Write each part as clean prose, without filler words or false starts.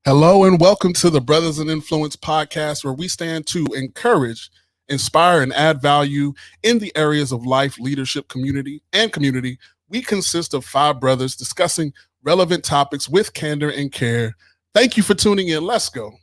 Hello and welcome to the Brothers in Influence podcast, where we stand to encourage, inspire, and add value in the areas of life, leadership, community. We consist of 5 brothers discussing relevant topics with candor and care. Thank you for tuning in. Let's go.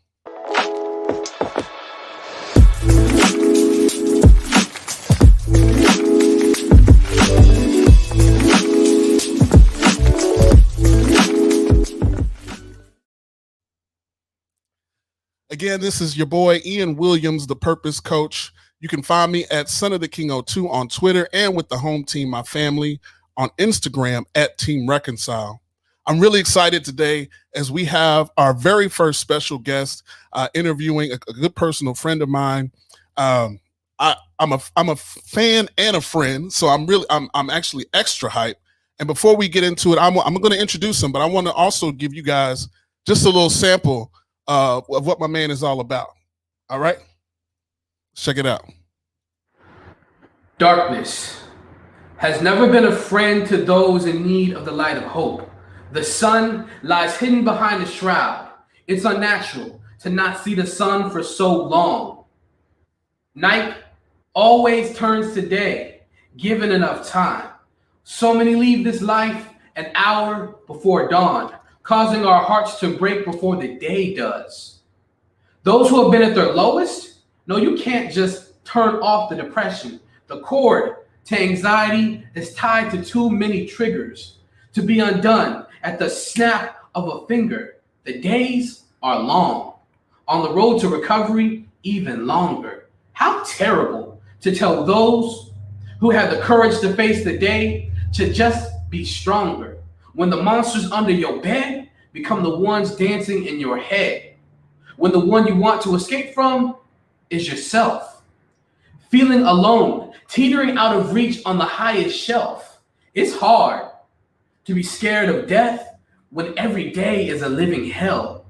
Again, this is your boy Ian Williams, the Purpose Coach. You can find me at Son of the King 02 on Twitter and with the home team, my family, on Instagram at Team Reconcile. I'm really excited today as we have our very first special guest interviewing a good personal friend of mine. I'm a fan and a friend, so I'm actually extra hyped. And before we get into it, I'm going to introduce him, but I want to also give you guys just a little sample of what my man is all about. All right, check it out. Darkness has never been a friend to those in need of the light of hope. The sun lies hidden behind a shroud. It's unnatural to not see the sun for so long. Night always turns to day, given enough time. So many leave this life an hour before dawn, causing our hearts to break before the day does. Those who have been at their lowest know you can't just turn off the depression. The cord to anxiety is tied to too many triggers to be undone at the snap of a finger. The days are long. On the road to recovery, even longer. How terrible to tell those who have the courage to face the day to just be stronger, when the monsters under your bed become the ones dancing in your head. When the one you want to escape from is yourself. Feeling alone, teetering out of reach on the highest shelf. It's hard to be scared of death when every day is a living hell.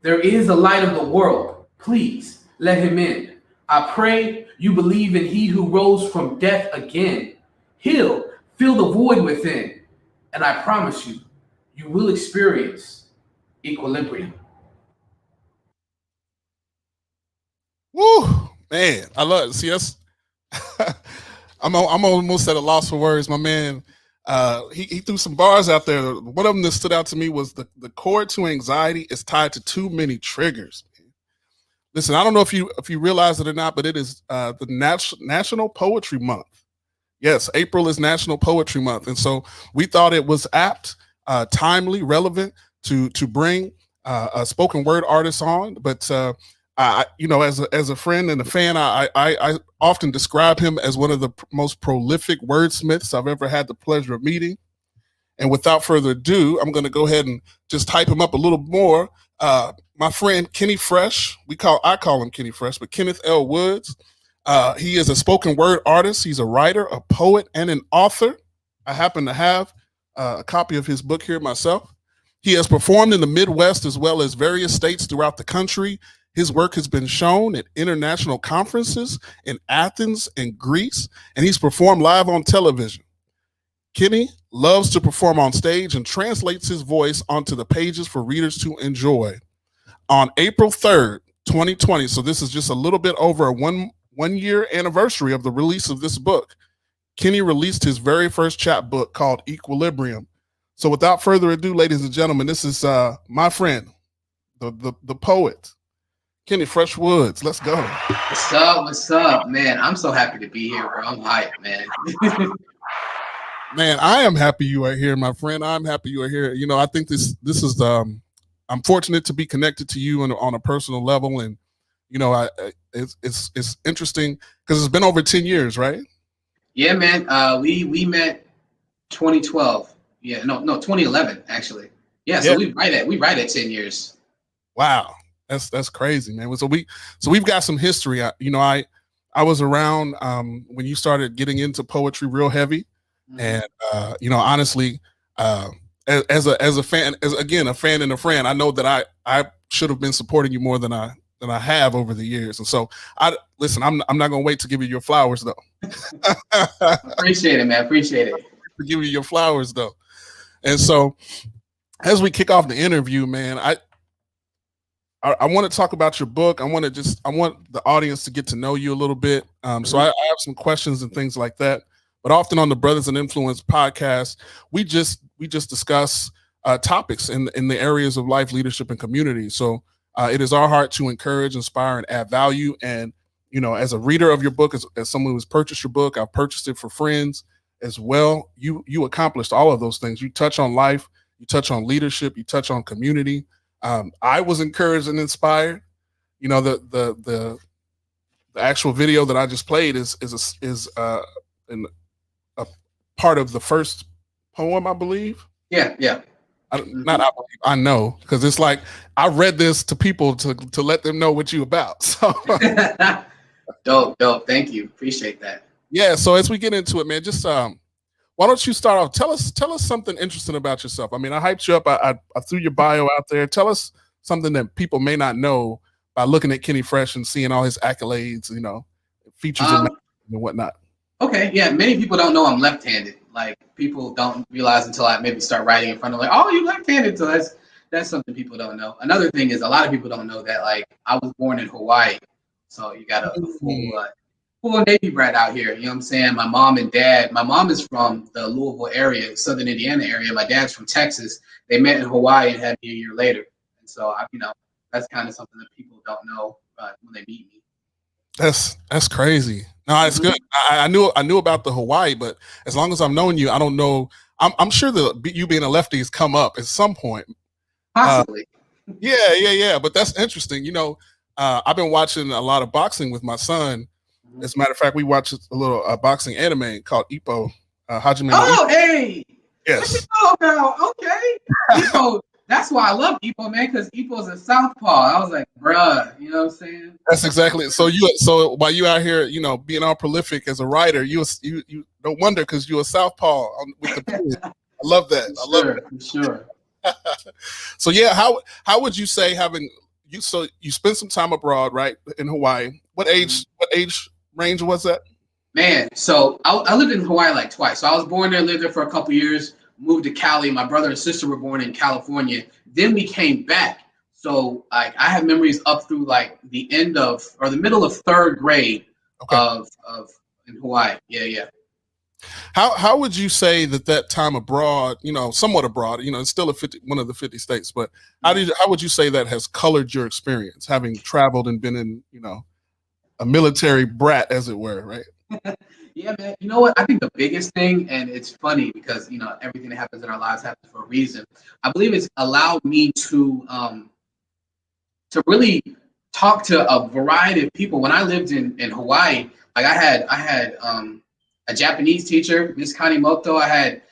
There is a light of the world. Please let him in. I pray you believe in he who rose from death again. He'll fill the void within. And I promise you, you will experience equilibrium. Woo, man, I love it. See, that's I'm almost at a loss for words. My man, he threw some bars out there. One of them that stood out to me was the cord to anxiety is tied to too many triggers. Listen, I don't know if you realize it or not, but it is the National Poetry Month. Yes, April is National Poetry Month, and so we thought it was apt, timely, relevant to bring a spoken word artist on. But as a friend and a fan, I often describe him as one of the most prolific wordsmiths I've ever had the pleasure of meeting. And without further ado, I'm going to go ahead and just hype him up a little more. My friend KennyFresh, I call him KennyFresh, but Kenneth L. Woods. He is a spoken word artist. He's a writer, a poet, and an author. I happen to have a copy of his book here myself. He has performed in the Midwest as well as various states throughout the country. His work has been shown at international conferences in Athens and Greece, and he's performed live on television. Kenny loves to perform on stage and translates his voice onto the pages for readers to enjoy. On April 3rd, 2020, so this is just a little bit over a one-year anniversary of the release of this book, Kenny released his very first chapbook called Equilibrium. So without further ado, ladies and gentlemen, this is my friend, the poet, KennyFresh Woods. Let's go. What's up, man? I'm so happy to be here, bro. I'm hyped, man. Man, I am happy you are here, my friend. I'm happy you are here. You know, I think this is I'm fortunate to be connected to you on a personal level, and you know, it's interesting because it's been over 10 years, right? Yeah, man. We met 2012. Yeah, no, 2011 actually. Yeah, so we right at 10 years. Wow, that's crazy, man. So we've got some history. I was around when you started getting into poetry real heavy, and honestly, as a fan, a fan and a friend, I know that I should have been supporting you more than I have over the years. And so I'm not going to wait to give you your flowers though. Appreciate it, man. Appreciate it. To give you your flowers though. And so as we kick off the interview, man, I want to talk about your book. I want the audience to get to know you a little bit. So I have some questions and things like that. But often on the Brothers in Influence podcast, we just discuss topics in the areas of life, leadership, and community. So it is our heart to encourage, inspire, and add value. And as a reader of your book, as someone who's purchased your book, I've purchased it for friends as well. You accomplished all of those things. You touch on life, you touch on leadership, you touch on community. I was encouraged and inspired. The actual video that I just played is a part of the first poem, I believe. Yeah. Not I believe, I know, because it's like I read this to people to let them know what you about. So dope. Thank you. Appreciate that. Yeah. So as we get into it, man, just why don't you start off? Tell us something interesting about yourself. I mean, I hyped you up. I threw your bio out there. Tell us something that people may not know by looking at KennyFresh and seeing all his accolades, features and whatnot. Okay, yeah. Many people don't know I'm left-handed. Like, people don't realize until I maybe start writing in front of, like, oh, you left-handed. So that's something people don't know. Another thing is, a lot of people don't know that, like, I was born in Hawaii. So you got a full Navy brat out here. You know what I'm saying? My mom and dad. My mom is from the Louisville area, Southern Indiana area. My dad's from Texas. They met in Hawaii and had me a year later. And so, that's kind of something that people don't know when they meet me. That's crazy. No, it's good. I knew about the Hawaii, but as long as I've known you, I don't know. I'm sure that you being a lefty has come up at some point. Possibly. Yeah. But that's interesting. I've been watching a lot of boxing with my son. As a matter of fact, we watched a little boxing anime called Ippo. Hajime. Oh, hey. Yes. What you know about? Okay. Ippo. That's why I love Ippo, man, because Ippo's a southpaw. I was like, bruh, you know what I'm saying? That's exactly it. So while you out here, being all prolific as a writer, you don't wonder because you're a southpaw with the pen. I love that. I love it. For sure. So yeah, how would you say you spent some time abroad, right, in Hawaii? What age range was that? Man, so I lived in Hawaii like twice. So I was born there, lived there for a couple years, moved to Cali. My brother and sister were born in California. Then we came back. So I have memories up through like the middle of third grade of in Hawaii. Yeah. How would you say that time abroad, somewhat abroad, it's still one of the 50 states, but how would you say that has colored your experience, having traveled and been in, a military brat, as it were, right? Yeah, man. You know what? I think the biggest thing, and it's funny because everything that happens in our lives happens for a reason. I believe it's allowed me to really talk to a variety of people. When I lived in Hawaii, like I had a Japanese teacher, Miss Kanimoto. I had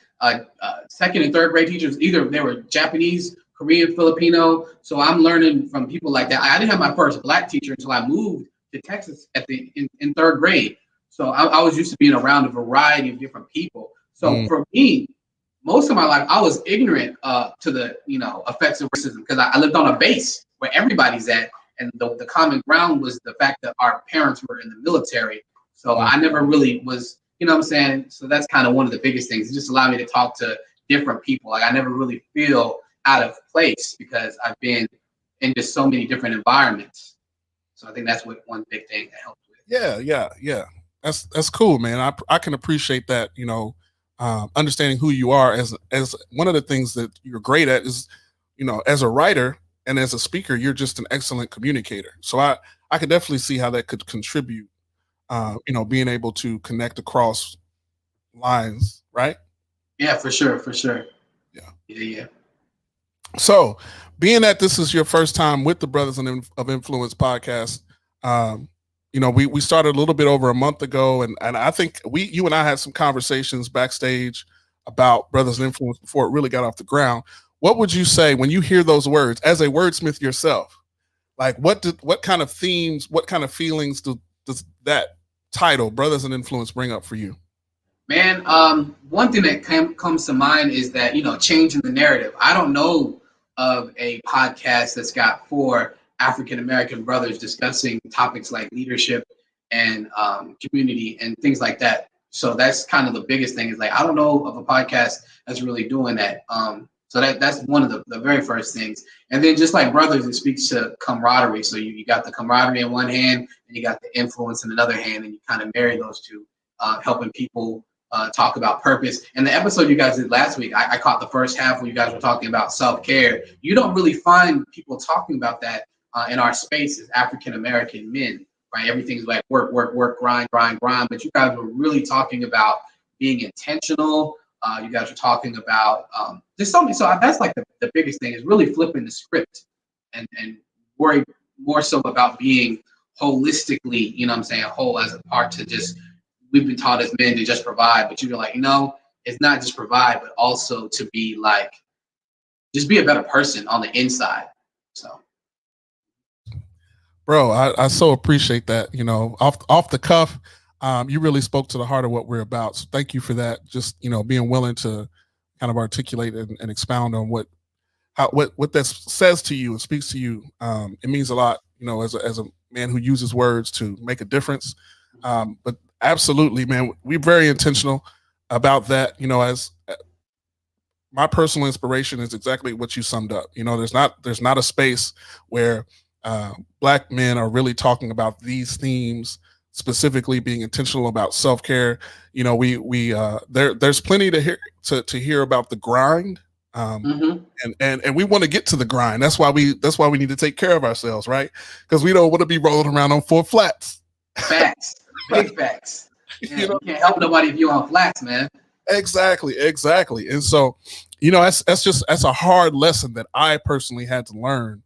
second and third grade teachers. Either they were Japanese, Korean, Filipino. So I'm learning from people like that. I didn't have my first Black teacher until I moved to Texas in third grade. So I was used to being around a variety of different people. So for me, most of my life, I was ignorant to the effects of racism because I lived on a base where everybody's at, and the common ground was the fact that our parents were in the military. So I never really was, what I'm saying? So that's kind of one of the biggest things. It just allowed me to talk to different people. Like I never really feel out of place because I've been in just so many different environments. So I think that's one big thing that helped with. Yeah. That's cool, man. I can appreciate that. Understanding who you are as one of the things that you're great at is, as a writer and as a speaker, you're just an excellent communicator. So I could definitely see how that could contribute. Being able to connect across lines, right? Yeah, for sure. Yeah. So, being that this is your first time with the Brothers of Influence podcast, we started a little bit over a month ago, and I think you and I had some conversations backstage about Brothers of Influence before it really got off the ground. What would you say when you hear those words as a wordsmith yourself? Like, what kind of themes, what kind of feelings does that title, Brothers in Influence, bring up for you? Man, one thing that comes to mind is that, changing the narrative. I don't know of a podcast that's got 4 African-American brothers discussing topics like leadership and community and things like that. So that's kind of the biggest thing is like, I don't know of a podcast that's really doing that. So that's one of the very first things. And then just like brothers, it speaks to camaraderie. So you got the camaraderie in one hand and you got the influence in another hand, and you kind of marry those two, helping people talk about purpose. And the episode you guys did last week, I caught the first half where you guys were talking about self-care. You don't really find people talking about that in our space as African-American men, right? Everything's like work, work, work, grind, grind, grind. But you guys were really talking about being intentional. You guys are talking about there's something. So that's like the biggest thing is really flipping the script and worry more so about being holistically, you know what I'm saying, whole as a part to just, we've been taught as men to just provide, but you're like, no, it's not just provide, but also to be like, just be a better person on the inside. So. Bro, I so appreciate that. You know, off the cuff, you really spoke to the heart of what we're about. So thank you for that. Just, you know, being willing to kind of articulate and expound on what that says to you and speaks to you. It means a lot, you know, as a man who uses words to make a difference. But absolutely, man, we're very intentional about that. You know, as my personal inspiration is exactly what you summed up. You know, there's not a space where Black men are really talking about these themes, specifically being intentional about self-care. You know, there's plenty to hear about the grind. And we want to get to the grind. That's why we need to take care of ourselves, right? Because we don't want to be rolling around on 4 flats. Facts, big facts. Yeah, you know? You can't help nobody if you're on flats, man. Exactly. And so, you know, that's a hard lesson that I personally had to learn.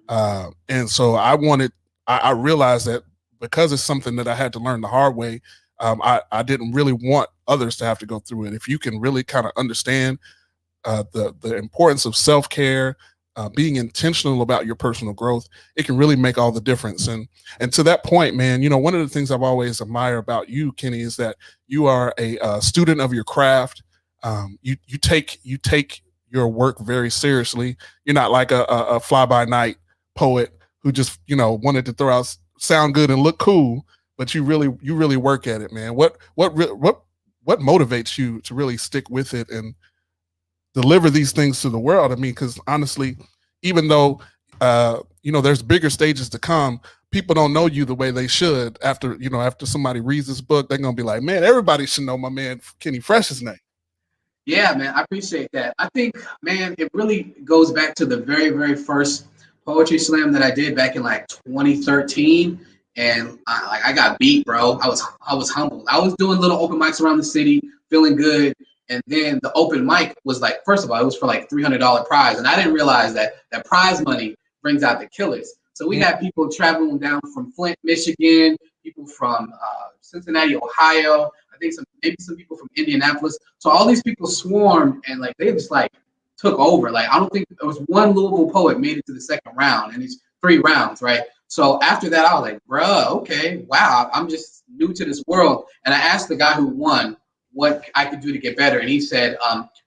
And so I realized that because it's something that I had to learn the hard way, I didn't really want others to have to go through it. If you can really kind of understand the importance of self-care, being intentional about your personal growth, it can really make all the difference. And to that point, man, you know, one of the things I've always admired about you, Kenny, is that you are a student of your craft. You take your work very seriously. You're not like a fly-by-night poet who just, you know, wanted to throw out sound good and look cool, but you really work at it, man. What motivates you to really stick with it and deliver these things to the world? I mean, because honestly, even though you know, there's bigger stages to come, people don't know you the way they should. After somebody reads this book, they're gonna be like, man, everybody should know my man KennyFresh's name. Yeah, man, I appreciate that. I think, man, it really goes back to the very, very first poetry slam that I did back in like 2013, and I got beat, bro. I was humbled. I was doing little open mics around the city, feeling good. And then the open mic was like, first of all, it was for like $300 prize. And I didn't realize that prize money brings out the killers. So we had people traveling down from Flint, Michigan, people from Cincinnati, Ohio. I think maybe some people from Indianapolis. So all these people swarmed and like they just like took over. Like I don't think there was one Louisville poet made it to the second round, and it's 3 rounds, right? So after that, I was like, bro, okay, wow, I'm just new to this world. And I asked the guy who won what I could do to get better. And he said,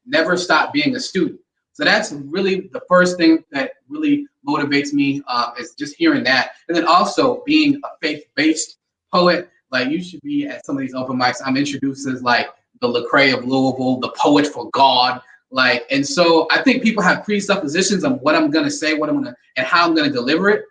never stop being a student. So that's really the first thing that really motivates me, is just hearing that. And then also being a faith-based poet, like you should be at some of these open mics. I'm introduced as like the Lecrae of Louisville, the poet for God. Like, and so I think people have presuppositions on what I'm gonna say, and how I'm gonna deliver it.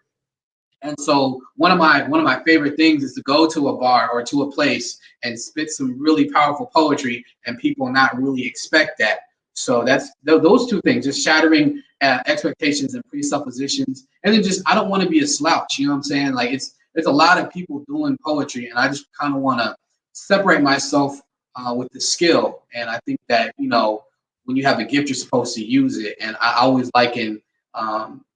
And so one of my favorite things is to go to a bar or to a place and spit some really powerful poetry, and people not really expect that. So that's those 2 things, just shattering expectations and presuppositions. And then just, I don't want to be a slouch, you know what I'm saying? Like there's a lot of people doing poetry, and I just kind of want to separate myself with the skill. And I think that, you know, when you have a gift, you're supposed to use it. And I always liken,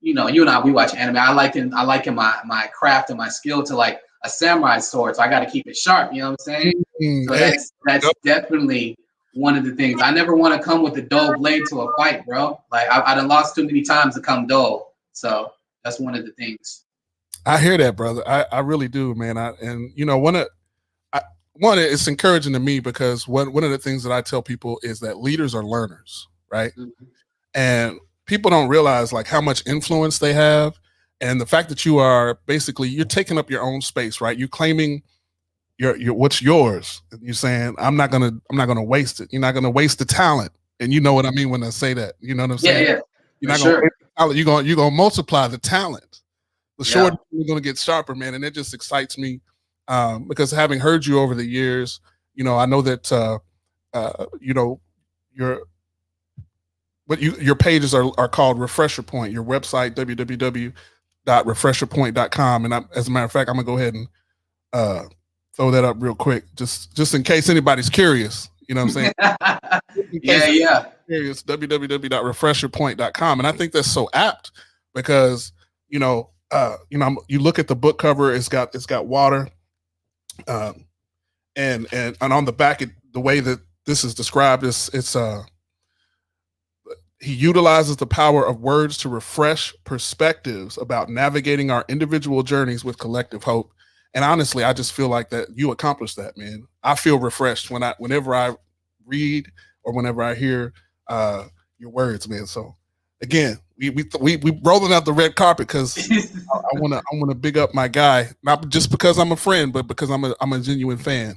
you know, you and I, we watch anime. I liken my craft and my skill to like a samurai sword. So I got to keep it sharp. You know what I'm saying? So that's definitely one of the things. I never want to come with a dull blade to a fight, bro. Like I done lost too many times to come dull. So that's one of the things. I hear that, brother. I really do, man. And you know, it's encouraging to me because one of the things that I tell people is that leaders are learners, right? Mm-hmm. And people don't realize like how much influence they have, and the fact that you're taking up your own space, right? You're claiming your what's yours. You're saying I'm not gonna waste it. You're not gonna waste the talent. And you know what I mean when I say that. You know what I'm Yeah, saying? yeah, You're for not gonna sure. you're gonna multiply the talent. The Yeah. sword is gonna get sharper, man, and it just excites me because having heard you over the years, I know that your your pages are called Refresher Point. Your website www.refresherpoint.com, and as a matter of fact, I'm gonna go ahead and uh, throw that up real quick, just in case anybody's curious. You know what I'm saying? In Yeah, case yeah. anybody's curious, www.refresherpoint.com, and I think that's so apt because you look at the book cover, it's got water, um, and on the back, the way that this is described is it's he utilizes the power of words to refresh perspectives about navigating our individual journeys with collective hope. And honestly, I just feel like that you accomplished that, man. I feel refreshed whenever I read or whenever I hear your words, man. So again, we rolling out the red carpet because I wanna big up my guy, not just because I'm a friend, but because I'm a genuine fan.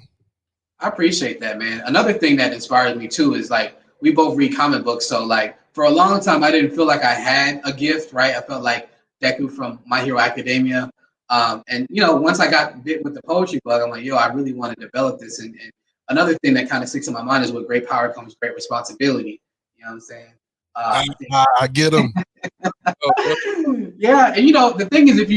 I appreciate that, man. Another thing that inspired me too is like we both read comic books, so like for a long time I didn't feel like I had a gift, right? I felt like Deku from My Hero Academia, and once I got bit with the poetry bug, I'm like, yo, I really want to develop this. And another thing that kind of sticks in my mind is with great power comes great responsibility. You know what I'm saying? I, I think I get him. yeah, and the thing is, if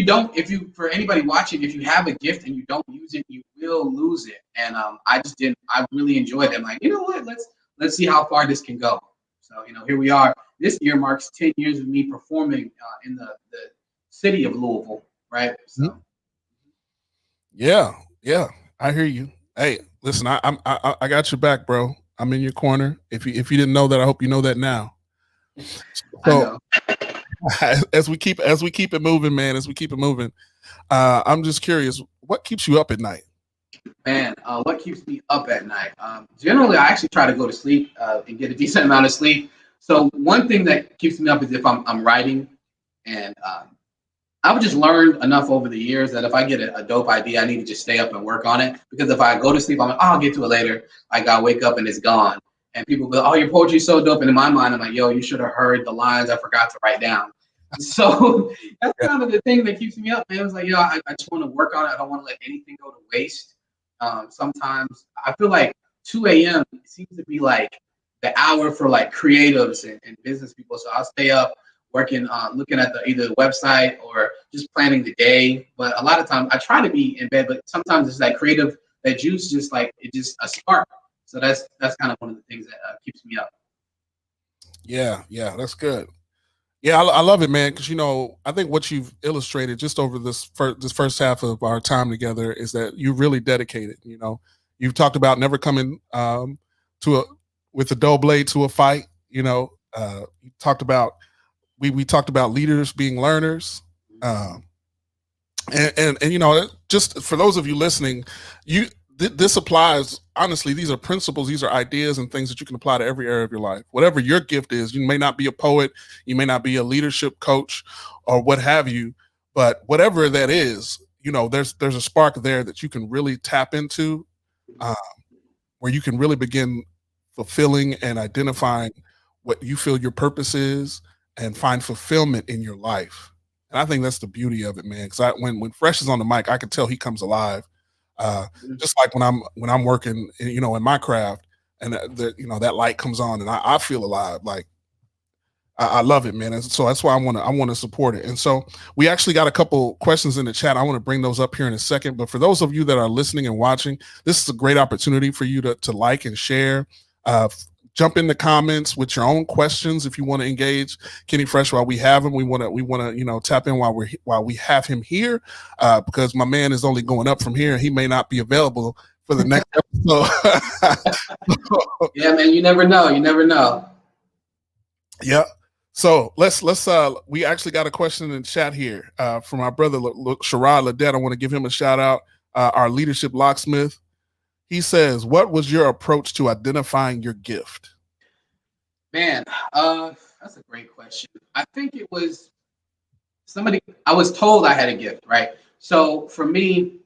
you, for anybody watching, if you have a gift and you don't use it, you will lose it. And I just didn't. I really enjoyed it. I'm like, you know what? Let's see how far this can go. So here we are. This year marks 10 years of me performing in the city of Louisville, right? So Yeah, yeah, I hear you. Hey, listen, I got your back, bro. I'm in your corner. If you didn't know that, I hope you know that now. I So know, as we keep it moving, man, as we keep it moving, I'm just curious, what keeps you up at night? man. What keeps me up at night? Generally, I actually try to go to sleep and get a decent amount of sleep. So one thing that keeps me up is if I'm writing and I've just learned enough over the years that if I get a dope idea, I need to just stay up and work on it. Because if I go to sleep, I'm like, oh, I'll get to it later. I got to wake up and it's gone. And people go, oh, your poetry's so dope. And in my mind, I'm like, yo, you should have heard the lines I forgot to write down. So that's Yeah, kind of the thing that keeps me up, man. It's like, I just want to work on it. I don't want to let anything go to waste. Sometimes I feel like 2 a.m. seems to be like the hour for like creatives and business people. So I'll stay up working looking at either the website or just planning the day. But a lot of times I try to be in bed, but sometimes it's like creative, that juice just like it just a spark. So that's kind of one of the things that keeps me up. yeah, that's good. Yeah, I love it, man. Because I think what you've illustrated just over this first half of our time together is that you really dedicated. You've talked about never coming to a with a dull blade to a fight. You talked about we talked about leaders being learners. Um, and just for those of you listening, this applies. Honestly, these are principles, these are ideas and things that you can apply to every area of your life. Whatever your gift is, you may not be a poet, you may not be a leadership coach, or what have you, but whatever that is, there's a spark there that you can really tap into, uh, where you can really begin fulfilling and identifying what you feel your purpose is and find fulfillment in your life. And I think that's the beauty of it, man. Because when Fresh is on the mic, I can tell he comes alive. Uh, just like when I'm working, in my craft, and that light comes on, and I feel alive. Like I love it, man. And so that's why I want to support it. And so we actually got a couple questions in the chat. I want to bring those up here in a second. But for those of you that are listening and watching, this is a great opportunity for you to like and share. Uh, Jump in the comments with your own questions if you want to engage Kenny Fresh while we have him. We want to tap in while we have him here, because my man is only going up from here, and he may not be available for the next episode. Yeah, man, you never know. You never know. Yeah. So let's we actually got a question in the chat here from our brother Sherrod Ledet. I want to give him a shout out. Our leadership locksmith. He says, "What was your approach to identifying your gift?" Man, that's a great question. I think it was somebody. I was told I had a gift, right? So for me,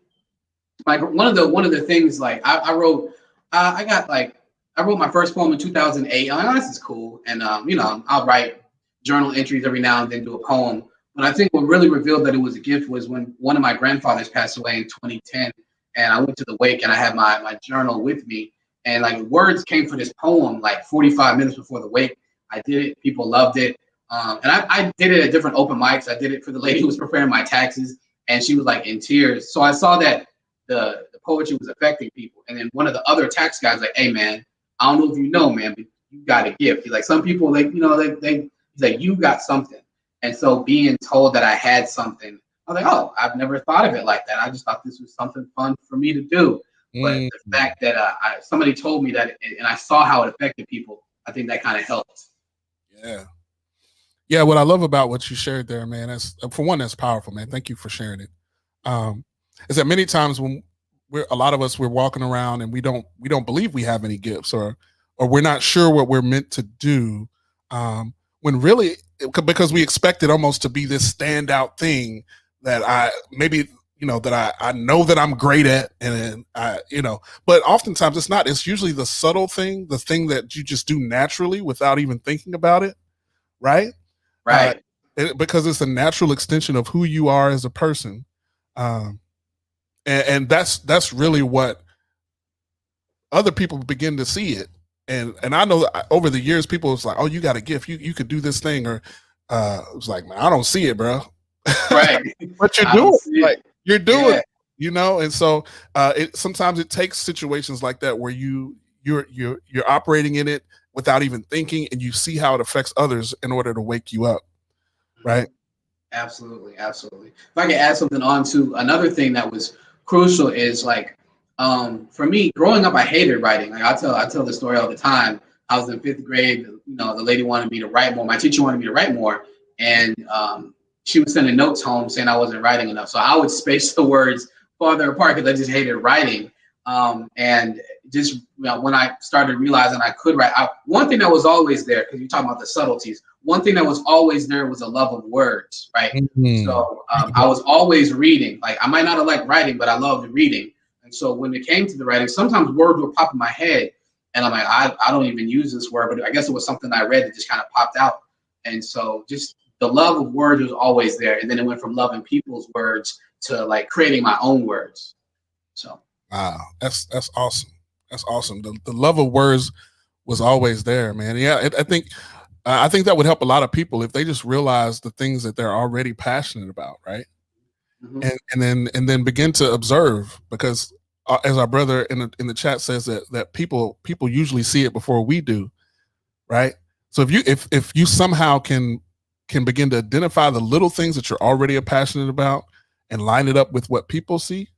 like one of the things, like I wrote, I got like I wrote my first poem in 2008. I'm like, oh, this is cool. And, I'll write journal entries every now and then, do a poem. But I think what really revealed that it was a gift was when one of my grandfathers passed away in 2010. And I went to the wake and I had my journal with me. And like words came for this poem like 45 minutes before the wake. I did it. People loved it. And I did it at different open mics. I did it for the lady who was preparing my taxes. And she was like in tears. So I saw that the poetry was affecting people. And then one of the other tax guys like, hey, man, I don't know if you know, man, but you got a gift. He's like, some people, like, he's like, you got something. And so being told that I had something, I was like, oh, I've never thought of it like that. I just thought this was something fun for me to do. But the fact that somebody told me that and I saw how it affected people, I think that kind of helped. Yeah. Yeah, what I love about what you shared there, man, that's for one, that's powerful, man. Thank you for sharing it. Is that many times when we're walking around and we don't believe we have any gifts or we're not sure what we're meant to do, when really because we expect it almost to be this standout thing that I know that I'm great at, and but oftentimes it's not. It's usually the subtle thing, the thing that you just do naturally without even thinking about it, right? Right. Because it's a natural extension of who you are as a person. And that's really what other people begin to see it. And I know that over the years, people was like, oh, you got a gift. You could do this thing. Or it was like, man, I don't see it, bro. Right. But you're doing it. Like, you're doing it, and so sometimes it takes situations like that where you're operating in it without even thinking, and you see how it affects others in order to wake you up. Right. Absolutely. Absolutely. If I could add something on to another thing that was crucial is like, for me growing up, I hated writing. Like I tell the story all the time. I was in 5th grade. The lady wanted me to write more. My teacher wanted me to write more. And, she was sending notes home saying I wasn't writing enough. So I would space the words farther apart because I just hated writing. And just when I started realizing I could write, one thing that was always there, because you're talking about the subtleties, one thing that was always there was a love of words, right? Mm-hmm. So I was always reading. Like I might not have liked writing, but I loved reading. And so when it came to the writing, sometimes words would pop in my head, and I'm like, I don't even use this word, but I guess it was something I read that just kind of popped out. And so just the love of words was always there. And then it went from loving people's words to like creating my own words. So. Wow. That's awesome. That's awesome. The love of words was always there, man. Yeah. I think that would help a lot of people if they just realize the things that they're already passionate about. Right. Mm-hmm. And then begin to observe, because as our brother in the chat says that people usually see it before we do. Right. So if you somehow can begin to identify the little things that you're already passionate about and line it up with what people see,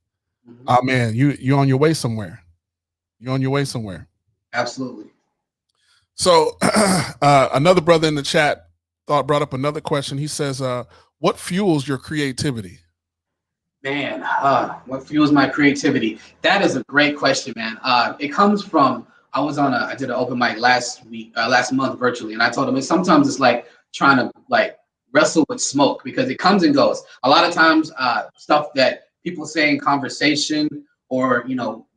oh man, you're on your way somewhere. You're on your way somewhere. Absolutely. So another brother in the chat brought up another question. He says, what fuels your creativity? Man, what fuels my creativity? That is a great question, man. It comes from, I did an open mic last month virtually, and I told him sometimes it's like trying to like wrestle with smoke, because it comes and goes. A lot of times stuff that people say in conversation, or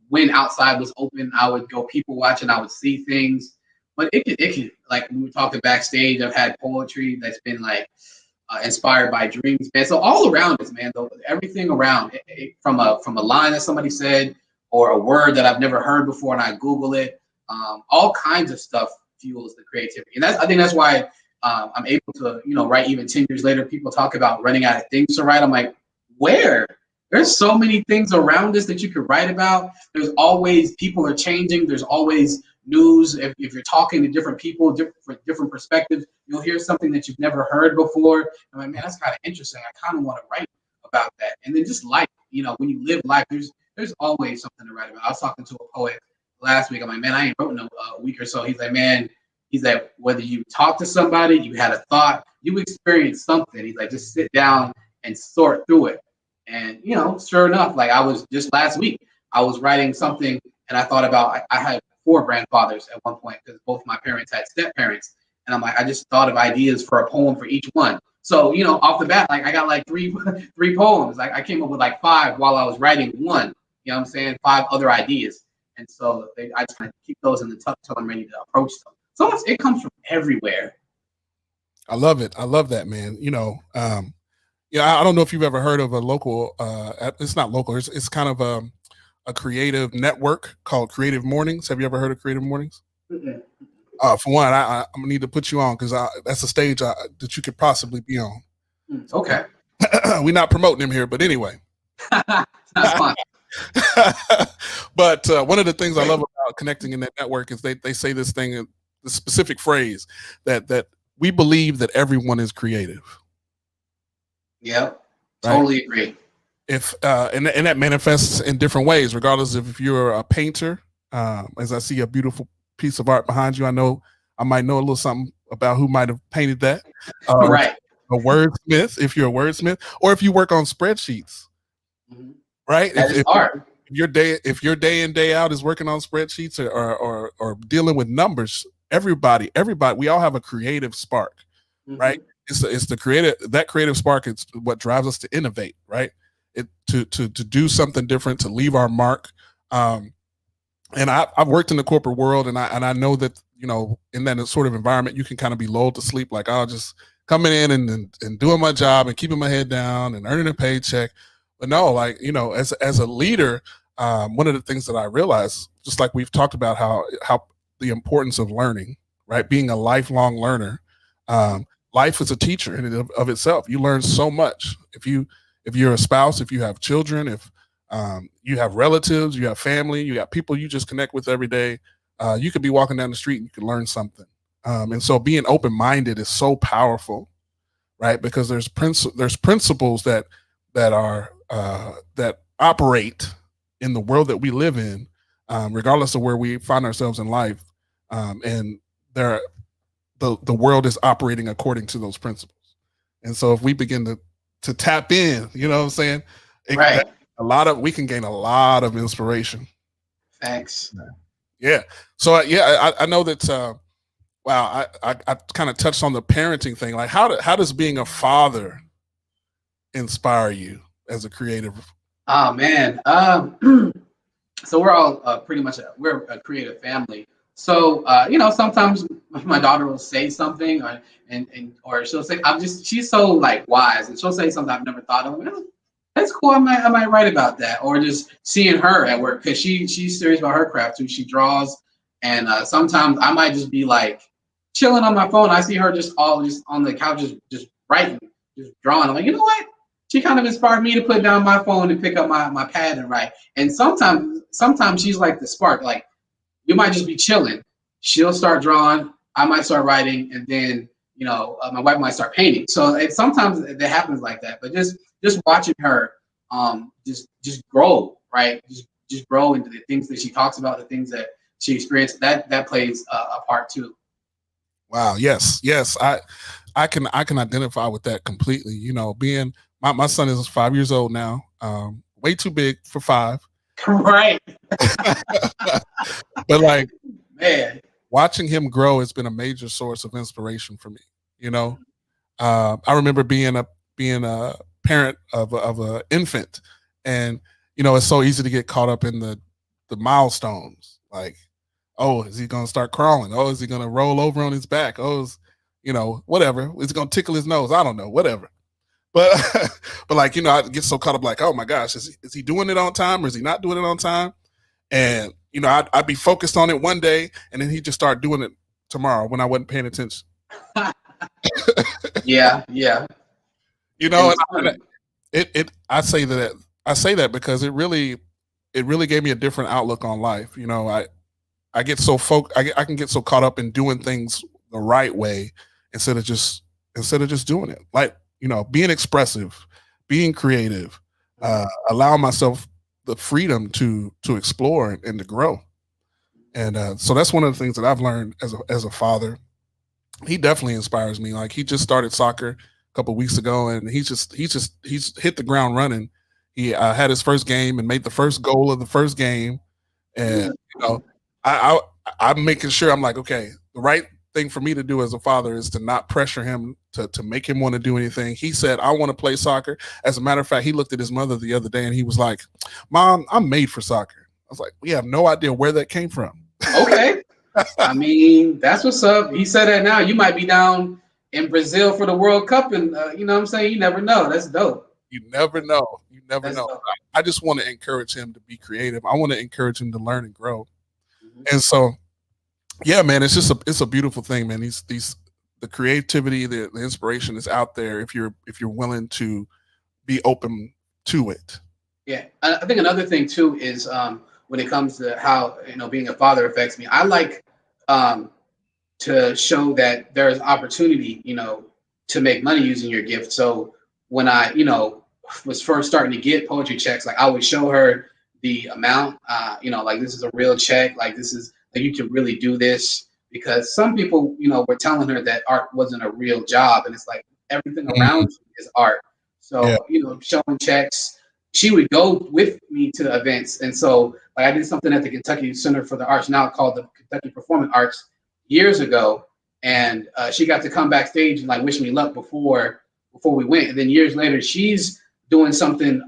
when outside was open, I would go people watch and I would see things. But it could like when we were talking backstage, I've had poetry that's been like inspired by dreams, man. So all around us, man, though, everything around from a line that somebody said, or a word that I've never heard before and I Google it, all kinds of stuff fuels the creativity. And I think that's why I'm able to, write even 10 years later. People talk about running out of things to write. I'm like, where? There's so many things around us that you could write about. There's always, people are changing. There's always news. If you're talking to different people, different perspectives, you'll hear something that you've never heard before. I'm like, man, that's kind of interesting. I kind of want to write about that. And then just life, when you live life, there's always something to write about. I was talking to a poet last week. I'm like, man, I ain't wrote in a week or so. He's like, whether you talk to somebody, you had a thought, you experienced something. He's like, just sit down and sort through it. And, sure enough, like I was just last week, I was writing something and I thought about, I had 4 grandfathers at one point because both my parents had step parents. And I'm like, I just thought of ideas for a poem for each one. So, off the bat, like I got like three poems. Like I came up with like 5 while I was writing one, 5 other ideas. And so I just kind of keep those in the tuck till I'm ready to approach them. So it comes from everywhere. I love it. I love that, man. Yeah, I don't know if you've ever heard of a local. It's not local. It's kind of a creative network called Creative Mornings. Have you ever heard of Creative Mornings? Mm-mm. For one, I'm gonna need to put you on because that's a stage that you could possibly be on. Okay. We're not promoting him here, but anyway. That's fine. But one of the things I love about connecting in that network is they say this thing, the specific phrase that we believe that everyone is creative. Yep. Right? Totally agree. If and that manifests in different ways, regardless of if you're a painter. As I see a beautiful piece of art behind you, I might know a little something about who might have painted that. Right. A wordsmith, if you're a wordsmith, or if you work on spreadsheets, right? That is art. If your day in day out is working on spreadsheets or dealing with numbers, everybody, we all have a creative spark, right? It's the creative spark. It's what drives us to innovate, right? To do something different, to leave our mark. And I've worked in the corporate world, and I know that in that sort of environment, you can kind of be lulled to sleep, like I'll just coming in and doing my job and keeping my head down and earning a paycheck. But no, like as a leader, one of the things that I realized, just like we've talked about how the importance of learning, right? Being a lifelong learner. Life is a teacher in and of itself. You learn so much. If you're a spouse, if you have children, if you have relatives, you have family, you got people you just connect with every day. You could be walking down the street and you could learn something. And so being open-minded is so powerful, right? Because there's principles that operate in the world that we live in, regardless of where we find ourselves in life. And the world is operating according to those principles. And so if we begin to tap in, you know what I'm saying? Right. We can gain a lot of inspiration. Thanks. Yeah. So I know that. Wow. I kind of touched on the parenting thing. Like how does being a father inspire you as a creative? Oh man. So we're all pretty much we're a creative family. So sometimes my daughter will say something, or she'll say, she's so like wise, and she'll say something I've never thought of. That's cool. I might write about that, or just seeing her at work because she's serious about her craft too. She draws, and sometimes I might just be like chilling on my phone. I see her just on the couch, just writing, just drawing. I'm like, you know what? She kind of inspired me to put down my phone and pick up my pad and write. And sometimes she's like the spark. Like you might just be chilling. She'll start drawing. I might start writing, and then my wife might start painting. So sometimes it happens like that. But just watching her just grow, right? Just grow into the things that she talks about, the things that she experienced. That plays a part too. Wow. Yes. I can identify with that completely. Being my son is 5 years old now. Way too big for 5. Right. But like, man, watching him grow has been a major source of inspiration for me. I remember being a parent of an infant, and it's so easy to get caught up in the milestones. Like, oh, is he gonna start crawling? Oh, is he gonna roll over on his back? Oh, whatever. Is he gonna tickle his nose? I don't know, whatever. But but like, I get so caught up like, oh my gosh, is he doing it on time or is he not doing it on time? And I'd be focused on it one day, and then he'd just start doing it tomorrow when I wasn't paying attention. Yeah. I say that because it really gave me a different outlook on life. I get so I can get so caught up in doing things the right way instead of just doing it. Like, being expressive, being creative, allowing myself the freedom to explore and to grow. And so that's one of the things that I've learned as a father. He definitely inspires me. Like, he just started soccer a couple of weeks ago, and he's hit the ground running. He had his first game and made the first goal of the first game. And I'm making sure, I'm like, okay, the right thing for me to do as a father is to not pressure him to make him want to do anything. He said, I want to play soccer. As a matter of fact, he looked at his mother the other day and he was like, Mom, I'm made for soccer. was like, we have no idea where that came from. Okay. I mean, that's what's up. He said that now. You might be down in Brazil for the World Cup, and you know what I'm saying? You never know. That's dope. You never know. You never That's know. dope. I just want to encourage him to be creative. I want to encourage him to learn and grow. Mhm. And so, yeah, man, it's a beautiful thing, man. These the creativity, the inspiration is out there if you're willing to be open to it. Yeah, I think another thing too is when it comes to how being a father affects me. I like um, to show that there's opportunity, to make money using your gift. So when I, was first starting to get poetry checks, like I would show her the amount, like this is a real check, like this is like you can really do this because some people, were telling her that art wasn't a real job, and it's like everything Mhm. around you is art. Yeah. So showing checks, she would go with me to events, and so like I did something at the Kentucky Center for the Arts, now called the Kentucky Performing Arts, years ago, and she got to come backstage and like wish me luck before we went. And then years later, she's doing something.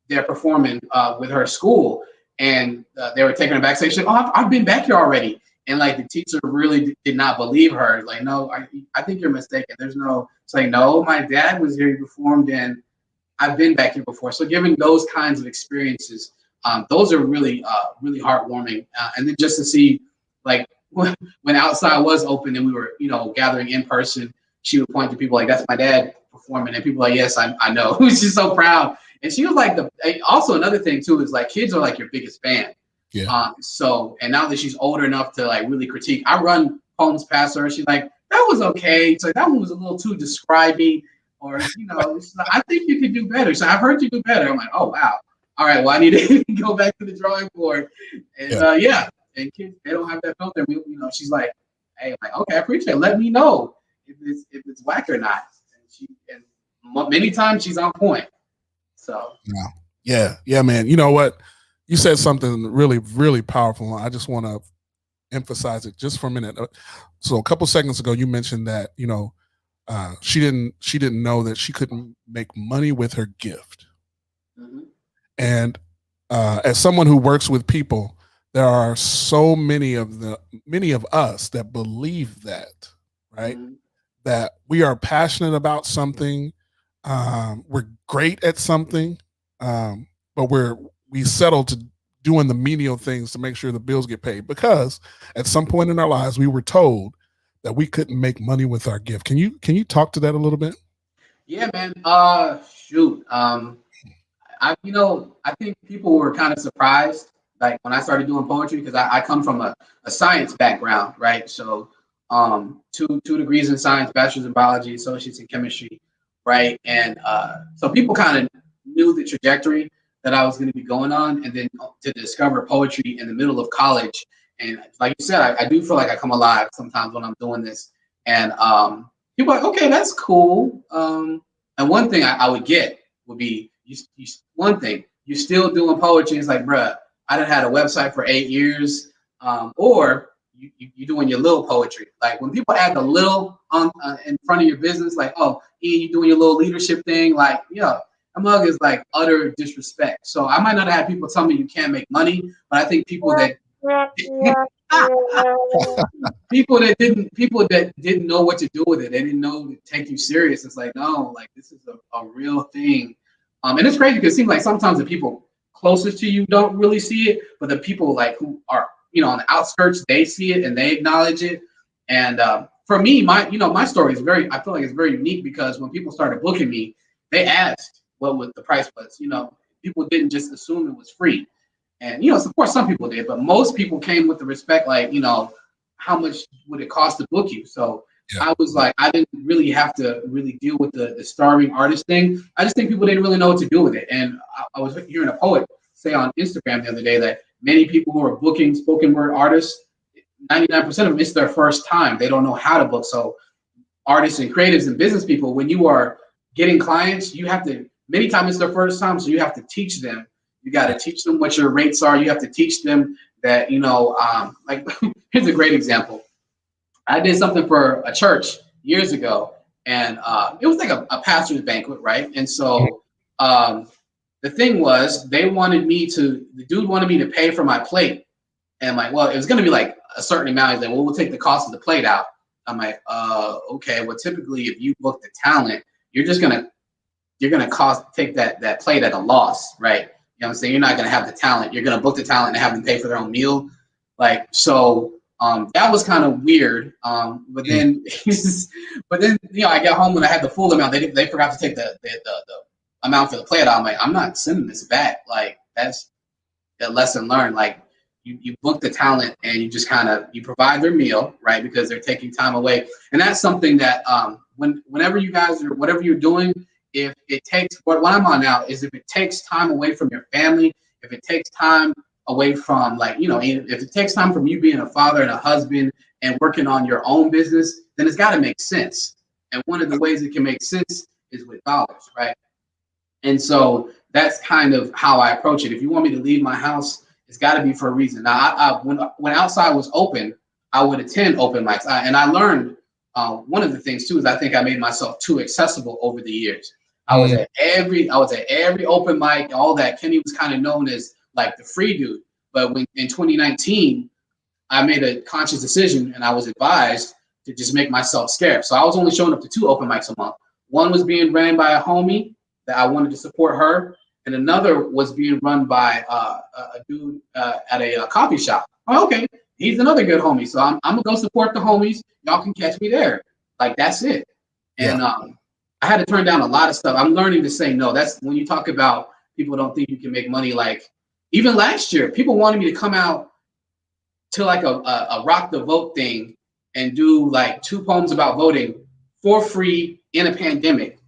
They're performing with her school, and they were taking her backstage. She said, "Oh, I've been back here already." And like the teacher really did not believe her. Like, no, I think you're mistaken. There's no. It's like, no, my dad was here, he performed, and I've been back here before. So giving those kinds of experiences, those are really, really heartwarming. And then just to see, like, when outside was open and we were, gathering in person, she would point to people like, "That's my dad performing," and people like, "Yes, I know." She's so proud. And she was like also another thing too is like kids are like your biggest fan. Yeah. And now that she's older enough to like really critique, I run poems past her. She's like, "That was okay." It's like that one was a little too describing, or like, I think you could do better. So I've heard you do better. I'm like, oh wow. All right, well I need to go back to the drawing board. And Yeah. yeah, and kids they don't have that filter. She's like, hey, I'm like, okay, I appreciate it. Let me know if it's whack or not. And many times she's on point. So Yeah. Yeah. Yeah, man. You know what? You said something really, really powerful. I just want to emphasize it just for a minute. So a couple seconds ago, you mentioned that she didn't know that she couldn't make money with her gift. mhm, And as someone who works with people, there are so many of us that believe that, right? mhm, That we are passionate about something, we're great at something, but we settle to doing the menial things to make sure the bills get paid because at some point in our lives we were told that we couldn't make money with our gift. Can you talk to that a little bit? yeah, man. Shoot. I think people were kind of surprised, like when I started doing poetry, because I come from a science background, right? So, two degrees in science, bachelor's in biology, associates in chemistry, right? And so people kind of knew the trajectory that I was going to be going on, and then to discover poetry in the middle of college, and like you said, I do feel like I come alive sometimes when I'm doing this, and people are like, okay, that's cool. And one thing I would get would be one thing you're still doing poetry. It's like, bruh, I done had a website for 8 years, or you doing your little poetry. Like when people add the little on in front of your business, like, oh, Ian, you doing your little leadership thing, like, yeah, a mug is like utter disrespect. So I might not have people tell me you can't make money, but I think people that people that didn't know what to do with it. They didn't know to take you serious. It's like, no, like this is a real thing. And it's crazy because it seems like sometimes the people closest to you don't really see it, but the people like who are on the outskirts, they see it and they acknowledge it. And for me, my story is I feel like it's very unique because when people started booking me, they asked what the price was. People didn't just assume it was free. And of course, some people did, but most people came with the respect, like how much would it cost to book you? So Yeah. I was like, I didn't really have to really deal with the starving artist thing. I just think people didn't really know what to do with it. And I was hearing a poet say on Instagram the other day that many people who are booking spoken word artists, 99% of them, it's their first time. They don't know how to book. So artists and creatives and business people, when you are getting clients, you have to, many times it's their first time, so you have to teach them. You got to teach them what your rates are. You have to teach them that, like, here's a great example. I did something for a church years ago, and it was like a pastor's banquet, right? And so the thing was, the dude wanted me to pay for my plate. And I'm like, well, it was going to be like a certain amount. He's like, well, we'll take the cost of the plate out. I'm like, okay. Well, typically if you book the talent, you're going to take that plate at a loss, right? You know what I'm saying? You're not going to have the talent. You're going to book the talent and have them pay for their own meal. Like, so that was kind of weird. But then, I got home when I had the full amount. They forgot to take the amount for the plate out. I'm like, I'm not sending this back. Like, that's a lesson learned. Like, you book the talent and you just you provide their meal, right? Because they're taking time away. And that's something that whenever you guys are, whatever you're doing, if it takes, what I'm on now is if it takes time away from your family, if it takes time away from if it takes time from you being a father and a husband and working on your own business, then it's got to make sense. And one of the ways it can make sense is with dollars, right? And so that's kind of how I approach it. If you want me to leave my house, it's got to be for a reason. Now, when outside was open, I would attend open mics, and I learned one of the things too is I think I made myself too accessible over the years. I was at every open mic, all that. Kenny was kind of known as like the free dude, but when in 2019, I made a conscious decision, and I was advised to just make myself scarce. So I was only showing up to 2 open mics a month. One was being ran by a homie that I wanted to support her. And another was being run by a dude at a coffee shop. Oh, okay, he's another good homie. So I'm gonna go support the homies. Y'all can catch me there. Like, that's it. And I had to turn down a lot of stuff. I'm learning to say no. That's when you talk about people don't think you can make money. Like, even last year, people wanted me to come out to like a rock the vote thing and do like 2 poems about voting for free in a pandemic.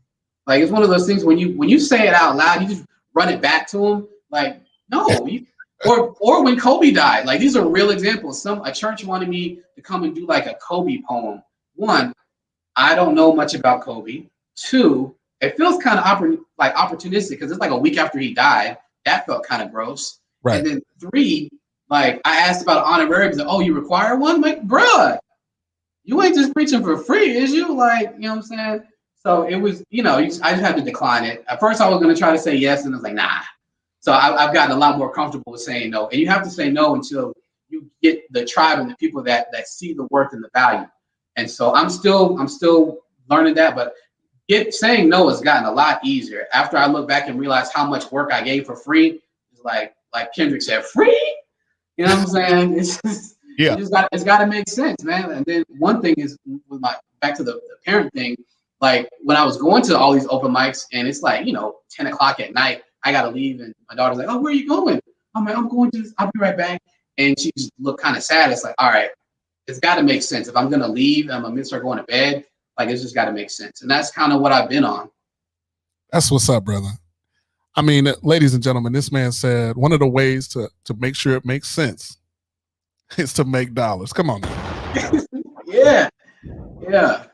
Like, it's one of those things when you say it out loud, you just run it back to them. Like, no, or when Kobe died. Like, these are real examples. A church wanted me to come and do like a Kobe poem. 1, I don't know much about Kobe. 2, it feels kind of opportunistic because it's like a week after he died. That felt kind of gross. Right. And then 3, like, I asked about honorariums. Oh, you require one? I'm like, bruh, you ain't just preaching for free, is you? Like, you know what I'm saying? So it was, I just had to decline it. At first, I was going to try to say yes, and I was like, nah. So I've gotten a lot more comfortable with saying no. And you have to say no until you get the tribe and the people that see the worth and the value. And so I'm still learning that, but saying no has gotten a lot easier. After I look back and realize how much work I gave for free, it's like Kendrick said, free? You know what I'm saying? It's just, it's got to make sense, man. And then one thing is, back to the parent thing, like when I was going to all these open mics and it's like, 10 o'clock at night, I got to leave. And my daughter's like, oh, where are you going? I'm like, I'll be right back. And she just looked kind of sad. It's like, all right, it's got to make sense. If I'm going to leave, I'm going to start going to bed. Like, it's just got to make sense. And that's kind of what I've been on. That's what's up, brother. I mean, ladies and gentlemen, this man said one of the ways to make sure it makes sense is to make dollars. Come on now. Yeah.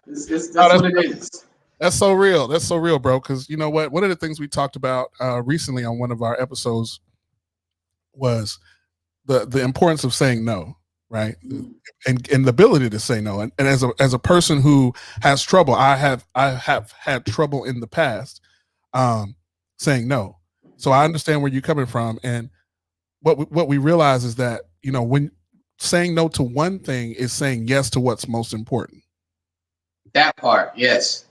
That's what it is. That's so real. That's so real, bro. Because you know what? One of the things we talked about recently on one of our episodes was the importance of saying no, right? And the ability to say no. And as a person who has trouble, I have had trouble in the past saying no. So I understand where you're coming from. And what we realize is that, when saying no to one thing is saying yes to what's most important. That part, yes.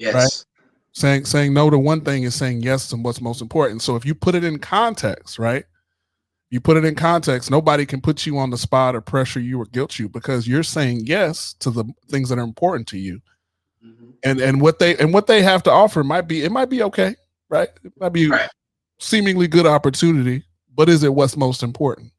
Right? Saying no to one thing is saying yes to what's most important. So if you put it in context, right? You put it in context, nobody can put you on the spot or pressure you or guilt you because you're saying yes to the things that are important to you. Mm-hmm. And what they have to offer might be okay, right? It might be seemingly good opportunity, but is it what's most important?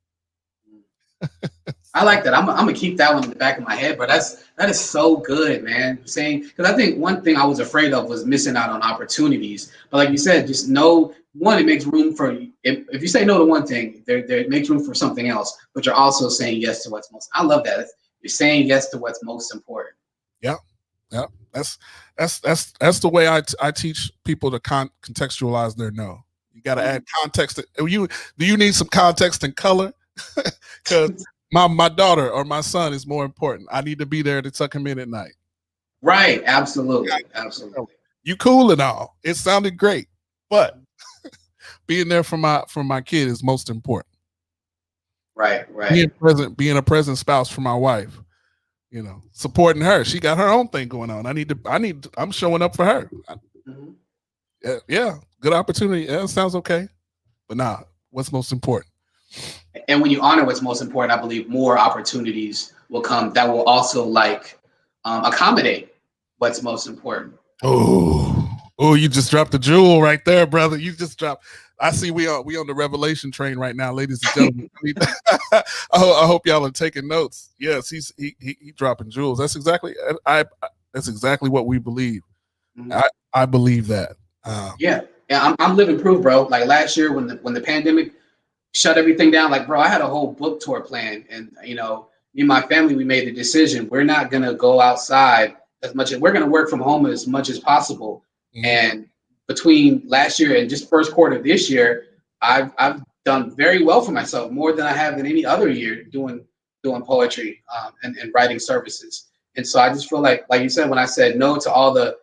I like that. I'm gonna keep that one in the back of my head, but that is so good, man. Because I think one thing I was afraid of was missing out on opportunities. But like you said, just know, one, it makes room for, if you say no to one thing, there makes room for something else, but you're also saying yes to what's most. I love that. You're saying yes to what's most important. Yeah. That's the way I teach people to contextualize their no. You got to add context. Do you need some context and color? Because my daughter or my son is more important. I need to be there to tuck him in at night. Right. Absolutely. You cool and all. It sounded great, but being there for my kid is most important. Right. Right. Being a present spouse for my wife. Supporting her. She got her own thing going on. I'm showing up for her. Yeah, good opportunity. Yeah, sounds okay. But nah, what's most important? And when you honor what's most important, I believe more opportunities will come that will also accommodate what's most important. Oh, you just dropped the jewel right there, brother. You just dropped. I see we on the revelation train right now, ladies and gentlemen. I hope y'all are taking notes. Yes, he dropping jewels. That's exactly that's exactly what we believe. Mm-hmm. I believe that. Yeah, I'm living proof, bro. Like last year when the pandemic shut everything down, like bro, I had a whole book tour plan, and me and my family, we made the decision we're not gonna go outside as much. We're gonna work from home as much as possible. Mm-hmm. And between last year and just first quarter of this year, I've done very well for myself, more than I have in any other year doing poetry and writing services. And so I just feel like you said, when I said no to all the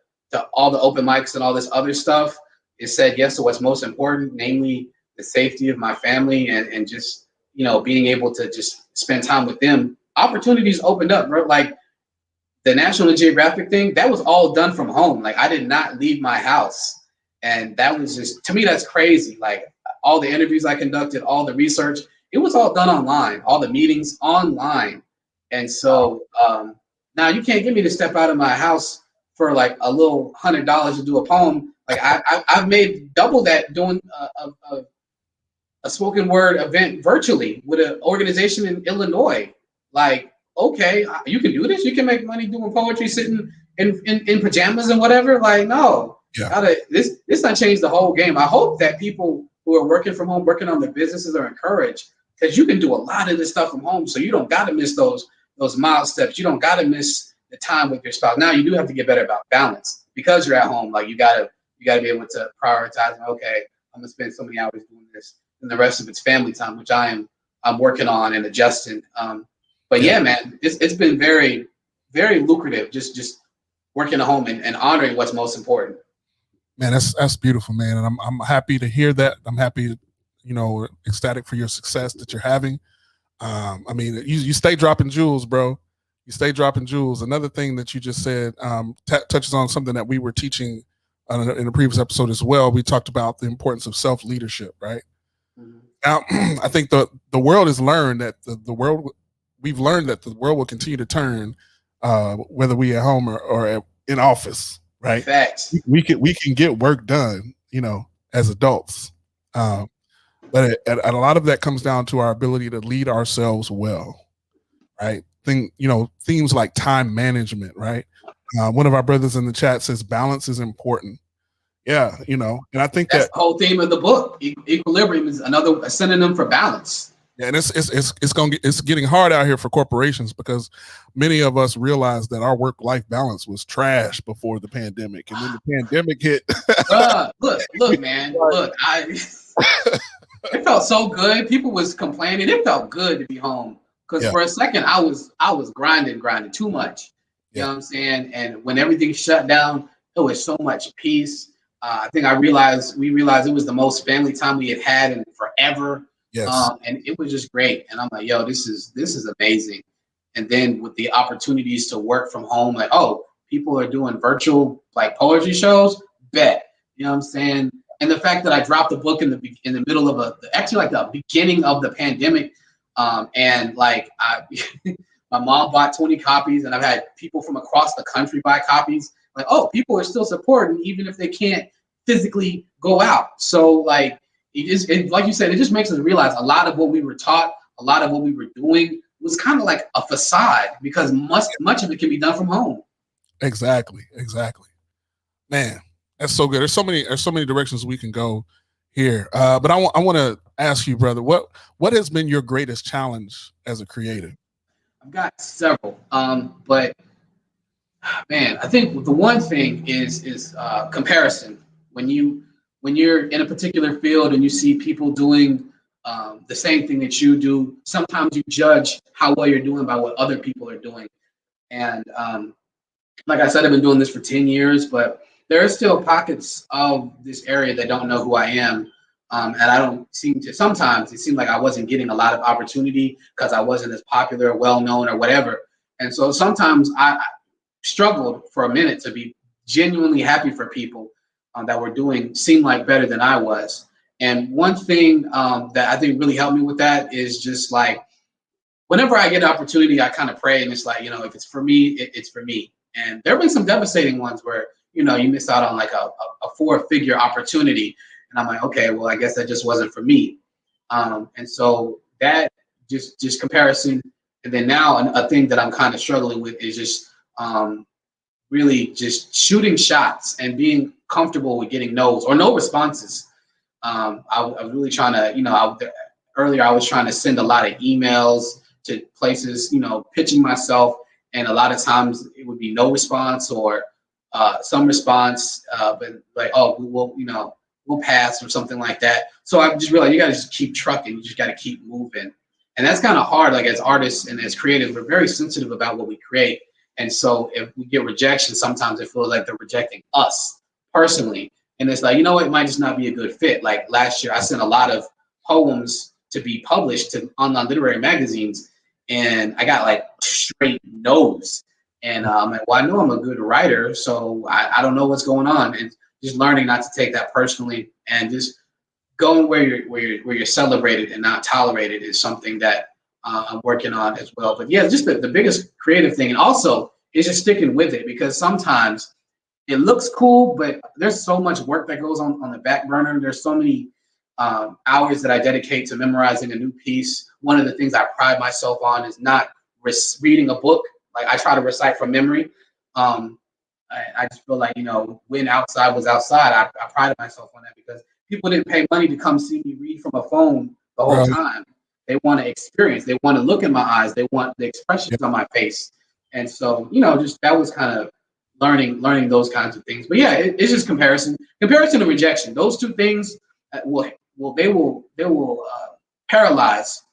open mics and all this other stuff, it said yes to what's most important, namely the safety of my family and just being able to just spend time with them. Opportunities opened up, bro. Like the National Geographic thing, that was all done from home. Like I did not leave my house. And that was just, to me, that's crazy. Like all the interviews I conducted, all the research, it was all done online, all the meetings online. And so now you can't get me to step out of my house for like a little $100 to do a poem. Like I've made double that doing a spoken word event virtually with an organization in Illinois. Like, okay, you can do this. You can make money doing poetry, sitting in pajamas and whatever. Like, no, this not change the whole game. I hope that people who are working from home, working on their businesses, are encouraged, because you can do a lot of this stuff from home. So you don't got to miss those mile steps. You don't got to miss the time with your spouse. Now you do have to get better about balance because you're at home. Like you gotta be able to prioritize. Okay, I'm gonna spend so many hours doing this, and the rest of it's family time, which I'm working on and adjusting. But yeah, man, it's been very, very lucrative. Just working at home and honoring what's most important. Man, that's beautiful, man, and I'm happy to hear that. I'm happy, ecstatic for your success that you're having. I mean, you stay dropping jewels, bro. You stay dropping jewels. Another thing that you just said touches on something that we were teaching in a previous episode as well. We talked about the importance of self-leadership, right? Mm-hmm. Now, I think the world has learned that we've learned that the world will continue to turn, whether we at home or in office, right? Facts. We can get work done, as adults. But a lot of that comes down to our ability to lead ourselves well, right? Themes like time management, right? One of our brothers in the chat says balance is important. Yeah, and I think that's the whole theme of the book. Equilibrium is a synonym for balance. Yeah, and it's getting hard out here for corporations, because many of us realized that our work-life balance was trash before the pandemic, and then the pandemic hit. Look, man, look, it felt so good. People was complaining. It felt good to be home, because for a second I was grinding too much. You know what I'm saying? And when everything shut down, there was so much peace. I think we realized it was the most family time we had in forever. Yes. And it was just great. And I'm like, yo, this is amazing. And then with the opportunities to work from home, like, oh, people are doing virtual like poetry shows, bet. You know what I'm saying? And the fact that I dropped the book in the middle of the beginning of the pandemic, and like my mom bought 20 copies, and I've had people from across the country buy copies. Like, oh, people are still supporting even if they can't physically go out. So like, like you said, it just makes us realize a lot of what we were taught, a lot of what we were doing was kind of like a facade, because much of it can be done from home. Exactly. Man, that's so good. There's so many directions we can go here. But I want to ask you, brother, what has been your greatest challenge as a creative? I've got several, but man, I think the one thing is comparison. When you're in a particular field and you see people doing the same thing that you do, sometimes you judge how well you're doing by what other people are doing. And like I said, I've been doing this for 10 years, but there are still pockets of this area that don't know who I am. And I don't seem to. Sometimes it seemed like I wasn't getting a lot of opportunity because I wasn't as popular, well known, or whatever. And so sometimes I struggled for a minute to be genuinely happy for people that were doing seem like better than I was. And one thing that I think really helped me with that is just like whenever I get an opportunity, I kind of pray and it's like, if it's for me, it's for me. And there have been some devastating ones where, you miss out on like a four-figure opportunity. And I'm like, okay, well, I guess that just wasn't for me. And so that just comparison. And then now a thing that I'm kind of struggling with is just really just shooting shots and being comfortable with getting no's or no responses. I was really trying to, earlier I was trying to send a lot of emails to places, pitching myself. And a lot of times it would be no response or some response, but like, oh, we'll pass or something like that. So I just realized you got to just keep trucking. You just got to keep moving. And that's kind of hard. Like as artists and as creatives, we're very sensitive about what we create. And so if we get rejection, sometimes it feels like they're rejecting us personally. And it's like, it might just not be a good fit. Like last year, I sent a lot of poems to be published to online literary magazines. And I got like straight no's. And I'm like, well, I know I'm a good writer, so I don't know what's going on. And just learning not to take that personally and just going where you're celebrated and not tolerated is something that I'm working on as well. But yeah, just the biggest creative thing. And also is just sticking with it because sometimes it looks cool, but there's so much work that goes on the back burner. There's so many hours that I dedicate to memorizing a new piece. One of the things I pride myself on is not reading a book. Like I try to recite from memory. I just feel like, when outside was outside, I prided myself on that because people didn't pay money to come see me read from a phone the whole time. They want to experience. They want to look in my eyes. They want the expressions on my face. And so, just that was kind of learning those kinds of things. But yeah, it's just comparison and rejection. Those two things will paralyze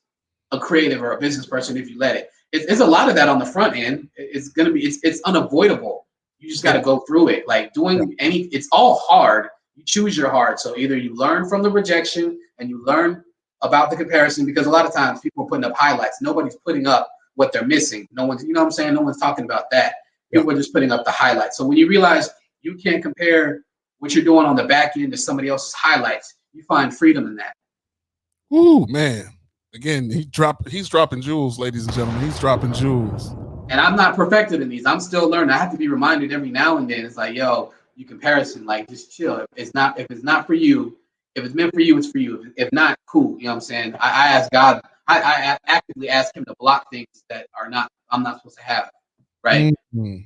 a creative or a business person if you let it. It's a lot of that on the front end. It's unavoidable. You just got to go through it. Like it's all hard. You choose your hard. So either you learn from the rejection and you learn about the comparison, because a lot of times people are putting up highlights. Nobody's putting up what they're missing. No one's, what I'm saying? No one's talking about that. People are just putting up the highlights. So when you realize you can't compare what you're doing on the back end to somebody else's highlights, you find freedom in that. Ooh, man. Again, he's dropping jewels, ladies and gentlemen. He's dropping jewels. And I'm not perfected in these. I'm still learning. I have to be reminded every now and then. It's like, yo, you comparison, like just chill. If it's not for you, if it's meant for you, it's for you. If not, cool. You know what I'm saying? I ask God, I actively ask him to block things that I'm not supposed to have. Right. Mm-hmm.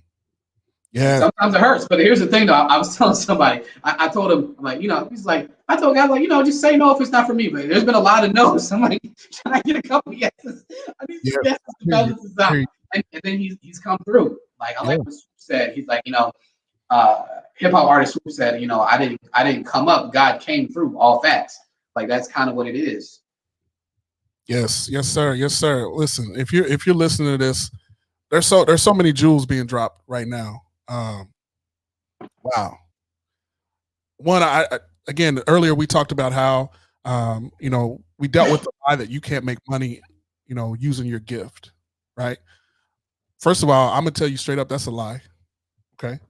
Yeah. Sometimes it hurts, but here's the thing though. I was telling somebody, I told him, I'm like, he's like, I told God, like, just say no if it's not for me. But there's been a lot of no's. I'm like, can I get a couple yeses? I need some yeses to balance this out. And then he's come through. Like I like what Swoop said. He's like, hip hop artist Swoop said, I didn't come up. God came through. All facts. Like that's kind of what it is. Yes, sir. Yes, sir. Listen, if you're listening to this, there's so many jewels being dropped right now. Wow. One, again earlier we talked about how we dealt with the lie that you can't make money, using your gift, right? First of all, I'm gonna tell you straight up, that's a lie. Okay,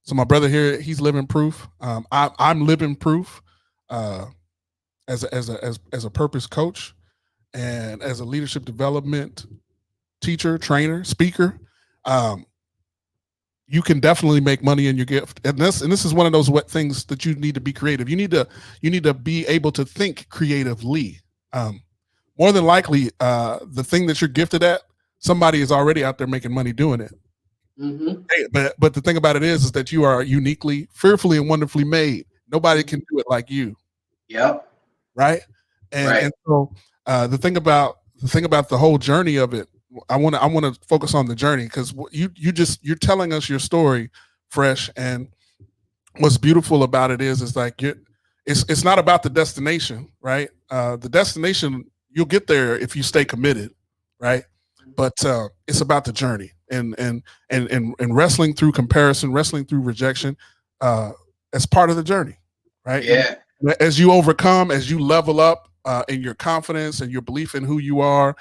so my brother here, he's living proof. I'm living proof as a purpose coach and as a leadership development teacher, trainer, speaker. You can definitely make money in your gift, and this is one of those things that you need to be creative. You need to be able to think creatively. More than likely, the thing that you're gifted at, somebody is already out there making money doing it. Mm-hmm. But the thing about it is that you are uniquely, fearfully, and wonderfully made. Nobody can do it like you. Yep. Right. And so the thing about the whole journey of it, I want to focus on the journey, because you're telling us your story, Fresh, and what's beautiful about it is like it's not about the destination, right? The destination, you'll get there if you stay committed, right? But it's about the journey and wrestling through comparison, wrestling through rejection, as part of the journey, right? Yeah. As you overcome, as you level up in your confidence and your belief in who you are,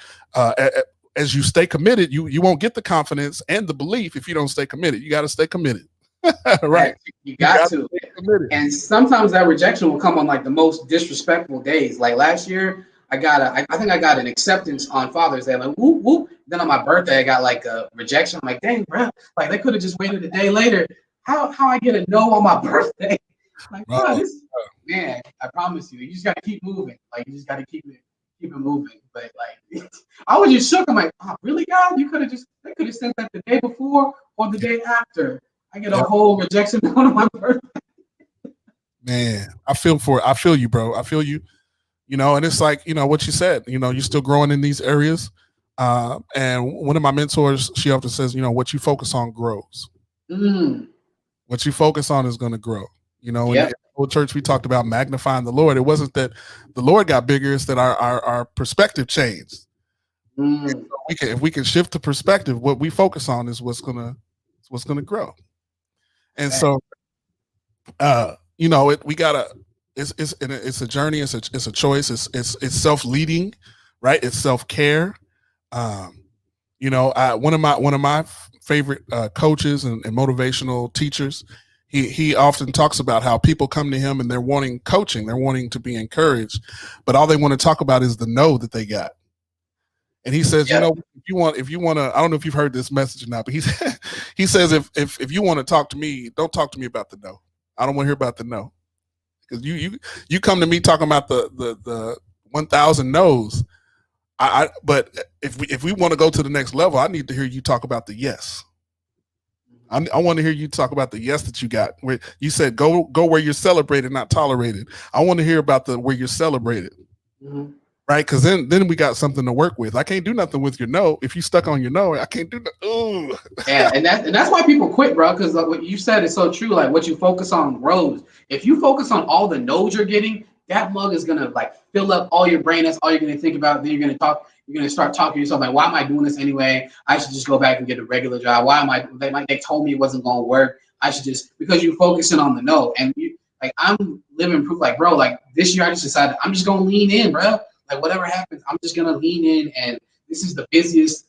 as you stay committed, you won't get the confidence and the belief if you don't stay committed. You got to stay committed, right? You You got got to to. stay committed. And sometimes that rejection will come on like the most disrespectful days. Like last year, I think I got an acceptance on Father's Day. Like whoop whoop. Then on my birthday, I got like a rejection. I'm like, dang, bro, like they could have just waited a day later. How I get a no on my birthday? Like, bro, Bro, this man. I promise you, you just got to keep moving. Like you just got to keep it moving. But like, I was just shook. I'm like, oh, really, God? You could have just they could have sent that the day before or the day after. I get a whole rejection on my birthday. man, I feel for it. I feel you, bro. I feel you. And it's like, what you said, you're still growing in these areas. And one of my mentors, she often says, what you focus on grows. Mm. What you focus on is going to grow. In Yep. the old church, we talked about magnifying the Lord. It wasn't that the Lord got bigger, it's that our perspective changed. Mm. So if we can shift the perspective, what we focus on is what's gonna grow. And so we gotta it's a journey, it's a choice, it's self-leading, right? It's self-care. One of my favorite coaches and motivational teachers, he often talks about how people come to him and they're wanting coaching, they're wanting to be encouraged, but all they want to talk about is the no that they got. And he says, if you want to, I don't know if you've heard this message or not, but he says, if you want to talk to me, don't talk to me about the no. I don't want to hear about the no, because you come to me talking about the 1,000 no's. But if we want to go to the next level, I need to hear you talk about the yes. I want to hear you talk about the yes that you got. Where you said go where you're celebrated, not tolerated. I want to hear about where you're celebrated. Mm-hmm. Right, because then we got something to work with. I can't do nothing with your no. If you stuck on your no, I can't do that. Ooh. Yeah, and that's why people quit, bro. Because what you said is so true. Like what you focus on grows. If you focus on all the no's you're getting, that mug is gonna like fill up all your brain. That's all you're gonna think about. Then you're gonna talk. You're gonna start talking to yourself like, why am I doing this anyway? I should just go back and get a regular job. Why am I? They told me it wasn't gonna work. I should just because you're focusing on the no. And you like I'm living proof. Like bro, like this year I just decided I'm just gonna lean in, bro. Like whatever happens, I'm just gonna lean in, and this is the busiest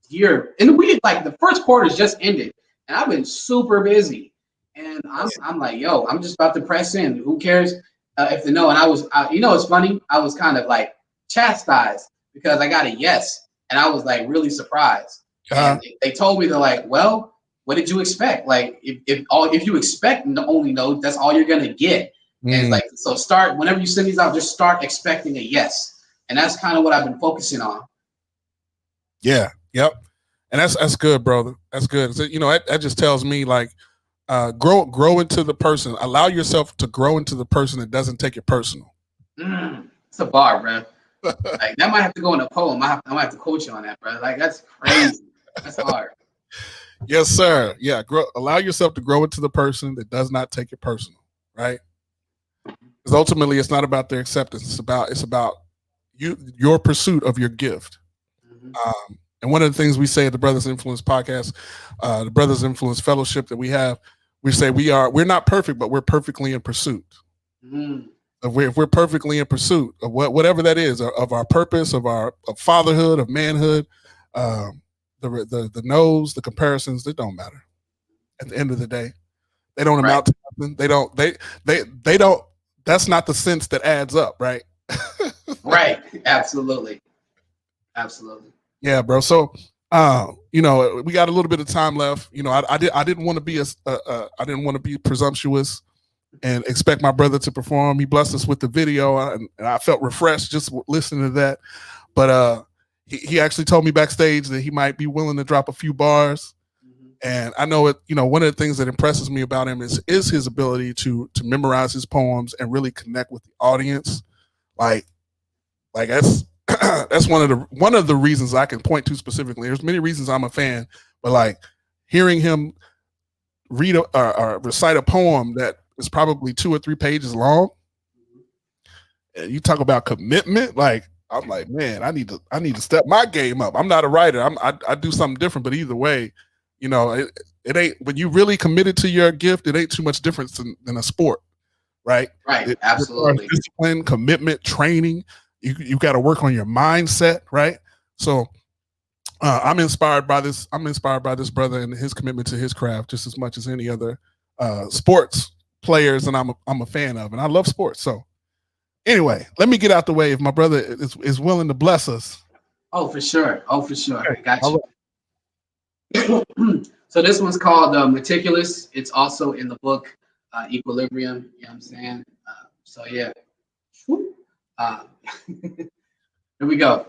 year. And we like the first quarter's just ended, and I've been super busy. And I'm like, yo, I'm just about to press in. Who cares if the no? And I was, it's funny. I was kind of like chastised because I got a yes, and I was like really surprised. And they told me they're like, well, what did you expect? Like if you expect only no, that's all you're gonna get. And it's like so start whenever you send these out, just start expecting a yes. And that's kind of what I've been focusing on. Yeah. Yep. And that's good, brother. That's good. So, that just tells me like, grow into the person. Allow yourself to grow into the person that doesn't take it personal. It's a bar, bro. Like that might have to go in a poem. I might have to coach you on that, bro. Like that's crazy. That's hard. Yes, sir. Yeah. Allow yourself to grow into the person that does not take it personal. Right. Because ultimately, it's not about their acceptance. It's about your pursuit of your gift. Mm-hmm. And one of the things we say at the Brothers Influence podcast, the Brothers Influence Fellowship that we have, we say we're not perfect, but we're perfectly in pursuit. Mm-hmm. If we're perfectly in pursuit of whatever that is, of our purpose, of fatherhood, of manhood, the no's, the comparisons, they don't matter. At the end of the day, they don't amount to nothing. They don't. That's not the sense that adds up, right? Right. Absolutely. Yeah, bro. So, we got a little bit of time left. I didn't want to be I didn't want to be presumptuous and expect my brother to perform. He blessed us with the video, and I felt refreshed just listening to that. But he actually told me backstage that he might be willing to drop a few bars. And I know it. One of the things that impresses me about him is his ability to memorize his poems and really connect with the audience. Like that's that's one of the reasons I can point to specifically. There's many reasons I'm a fan, but like hearing him read or recite a poem that is probably 2 or 3 pages long, and you talk about commitment. Like I'm like, man, I need to step my game up. I'm not a writer. I do something different, but either way, it ain't when you really committed to your gift. It ain't too much difference than a sport. right? Right. It requires Absolutely. discipline, commitment, training. You got to work on your mindset, right? So I'm inspired by this. I'm inspired by this brother and his commitment to his craft just as much as any other sports players, and I'm a fan of, and I love sports. So anyway, let me get out the way. If my brother is willing to bless us. Oh, for sure. Oh, for sure. Okay. I got All you. So this one's called Meticulous. It's also in the book Equilibrium. You know what I'm saying? So yeah. Uh, here we go.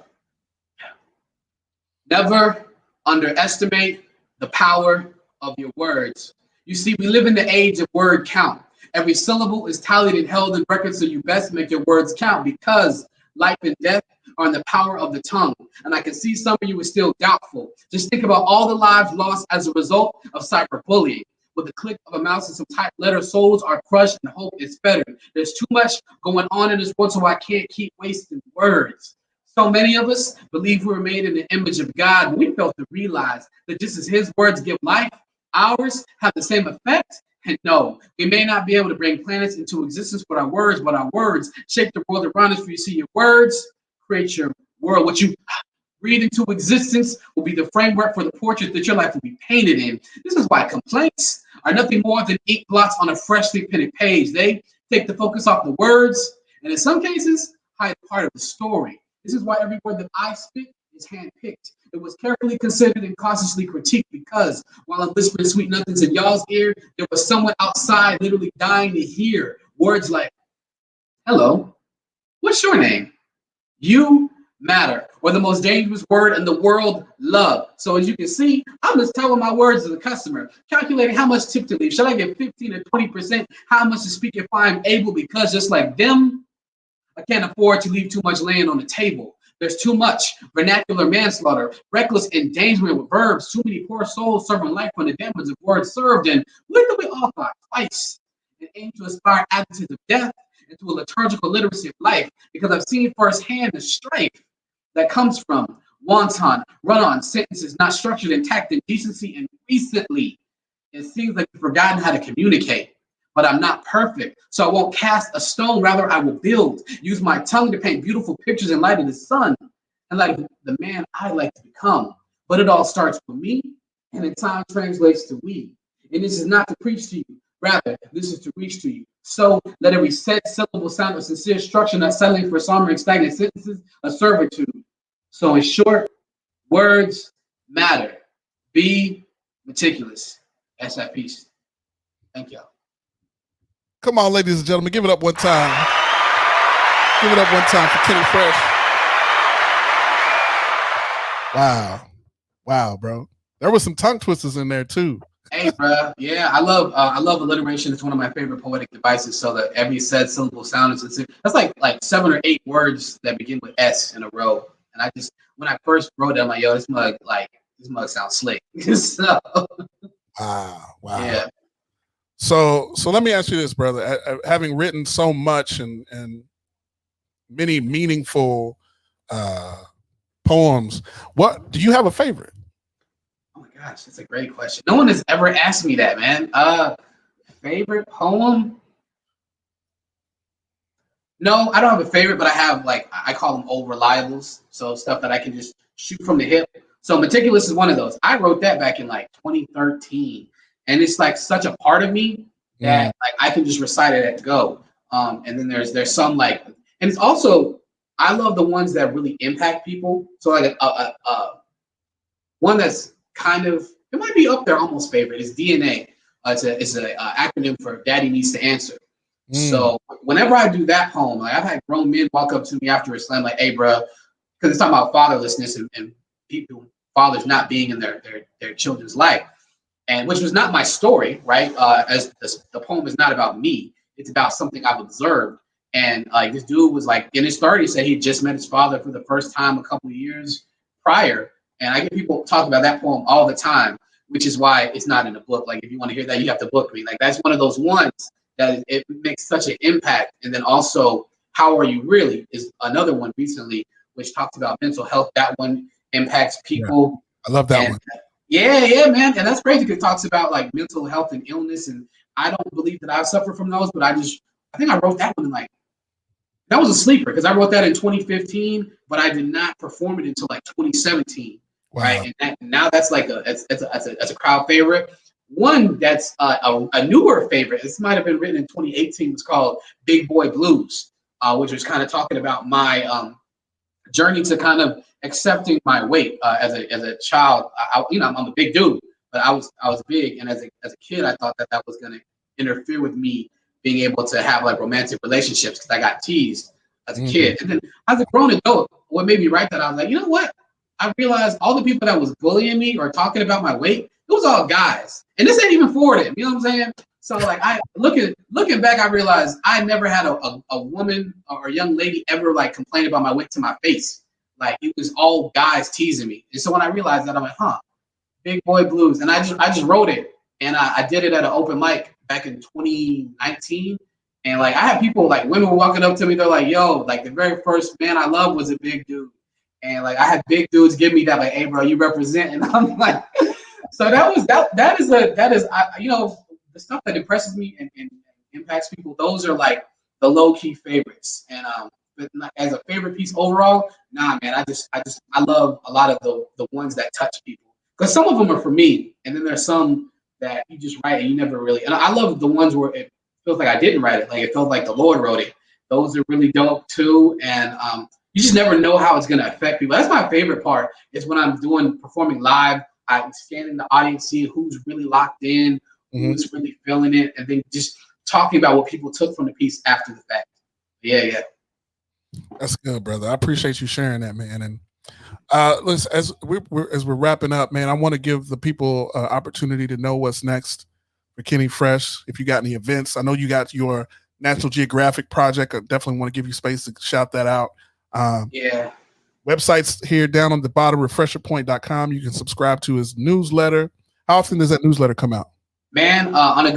Never underestimate the power of your words. You see, we live in the age of word count. Every syllable is tallied and held in record, so you best make your words count because life and death are in the power of the tongue. And I can see some of you are still doubtful. Just think about all the lives lost as a result of cyberbullying. With the click of a mouse and some typed letter, souls are crushed and hope is better. There's too much going on in this world, so I can't keep wasting words. So many of us believe we were made in the image of God, but we fail to realize that just as his words give life, ours have the same effect. And no, we may not be able to bring planets into existence with our words, but our words shape the world around us. For you see, your words create your world. What you breathe into existence will be the framework for the portrait that your life will be painted in. This is why complaints are nothing more than ink blots on a freshly printed page. They take the focus off the words, and in some cases, hide part of the story. This is why every word that I spit is handpicked. It was carefully considered and cautiously critiqued because while I'm whispering sweet nothings in y'all's ear, there was someone outside literally dying to hear words like, hello, what's your name? You matter, or the most dangerous word in the world, love. So as you can see, I'm just telling my words to the customer, calculating how much tip to leave. Should I get 15 or 20%? How much to speak if I'm able? Because just like them, I can't afford to leave too much land on the table. There's too much vernacular manslaughter, reckless endangerment with verbs, too many poor souls serving life when the damage of words served. And when do we all thought twice and aim to aspire attitudes of death into a liturgical literacy of life? Because I've seen firsthand the strife that comes from wanton, run-on sentences not structured in tact and decency. And recently, it seems like we've forgotten how to communicate. But I'm not perfect, so I won't cast a stone. Rather, I will build. Use my tongue to paint beautiful pictures in light of the sun and light of the man I like to become. But it all starts with me, and in time translates to we. And this is not to preach to you. Rather, this is to reach to you. So let every set syllable sound of sincere structure, not settling for somber and stagnant sentences of servitude. So in short, words matter. Be meticulous. That's that piece. Thank y'all. Come on, ladies and gentlemen, give it up one time. Give it up one time for KennyFresh. Wow, bro. There was some tongue twisters in there too. Hey, bro. Yeah, I love alliteration. It's one of my favorite poetic devices. So that every said syllable sound is sincere. That's like 7 or 8 words that begin with S in a row. And I just when I first wrote it, I'm like, yo, this mug sounds slick. So, Wow. yeah. So let me ask you this, brother. Having written so much and many meaningful poems, what do you have a favorite? Oh my gosh, that's a great question. No one has ever asked me that, man. Favorite poem? No, I don't have a favorite, but I have I call them old reliables. So stuff that I can just shoot from the hip. So Meticulous is one of those. I wrote that back in 2013. And it's such a part of me that I can just recite it at go. And then there's some and it's also I love the ones that really impact people. So one that's kind of it might be up there almost favorite is DNA. It's an acronym for Daddy Needs to Answer. So whenever I do that poem, I've had grown men walk up to me after a slam like, "Hey, bro," because it's talking about fatherlessness and people fathers not being in their children's life. And which was not my story, right? As the poem is not about me, it's about something I've observed. And this dude was in his 30s, said he just met his father for the first time a couple of years prior. And I get people talk about that poem all the time, which is why it's not in the book. If you want to hear that, you have to book me. That's one of those ones that it makes such an impact. And then also, How Are You Really is another one recently, which talks about mental health. That one impacts people. Yeah, I love that one. Yeah, man. And that's crazy because it talks about mental health and illness. And I don't believe that I suffer from those, but I I think I wrote that one in like, that was a sleeper because I wrote that in 2015, but I did not perform it until like 2017. Wow. Right. And now that's like that's a crowd favorite. One that's a newer favorite. This might have been written in 2018. Was called Big Boy Blues, which was kind of talking about my journey to kind of accepting my weight as a child. I'm a big dude, but I was big, and as a kid, I thought that was going to interfere with me being able to have like romantic relationships because I got teased as a kid. And then as a grown adult, what made me write that, I was like, you know what? I realized all the people that was bullying me or talking about my weight, it was all guys. And this ain't even for them. You know what I'm saying? So like looking back, I realized I never had a woman or a young lady ever like complain about my weight to my face. Like it was all guys teasing me. And so when I realized that, I'm like, Big Boy Blues. And I just wrote it. And I did it at an open mic back in 2019. And like I had people, like women were walking up to me, they're like, yo, like the very first man I loved was a big dude. And like I had big dudes give me that, like, hey bro, you represent. And I'm like, so that is the stuff that impresses me and impacts people, those are like the low key favorites. And but as a favorite piece overall, nah man, I love a lot of the ones that touch people. Because some of them are for me, and then there's some that you just write and you never really, and I love the ones where it feels like I didn't write it, like it felt like the Lord wrote it. Those are really dope too. And you just never know how it's gonna affect people. That's my favorite part, is when I'm performing live, I'm scanning the audience, seeing who's really locked in, who's really feeling it, and then just talking about what people took from the piece after the fact. Yeah. That's good, brother. I appreciate you sharing that, man. And listen, as we're wrapping up, man, I want to give the people opportunity to know what's next for KennyFresh. If you got any events, I know you got your National Geographic project. I definitely want to give you space to shout that out. Yeah. Websites here down on the bottom, refresherpoint.com. You can subscribe to his newsletter. How often does that newsletter come out? Man, on a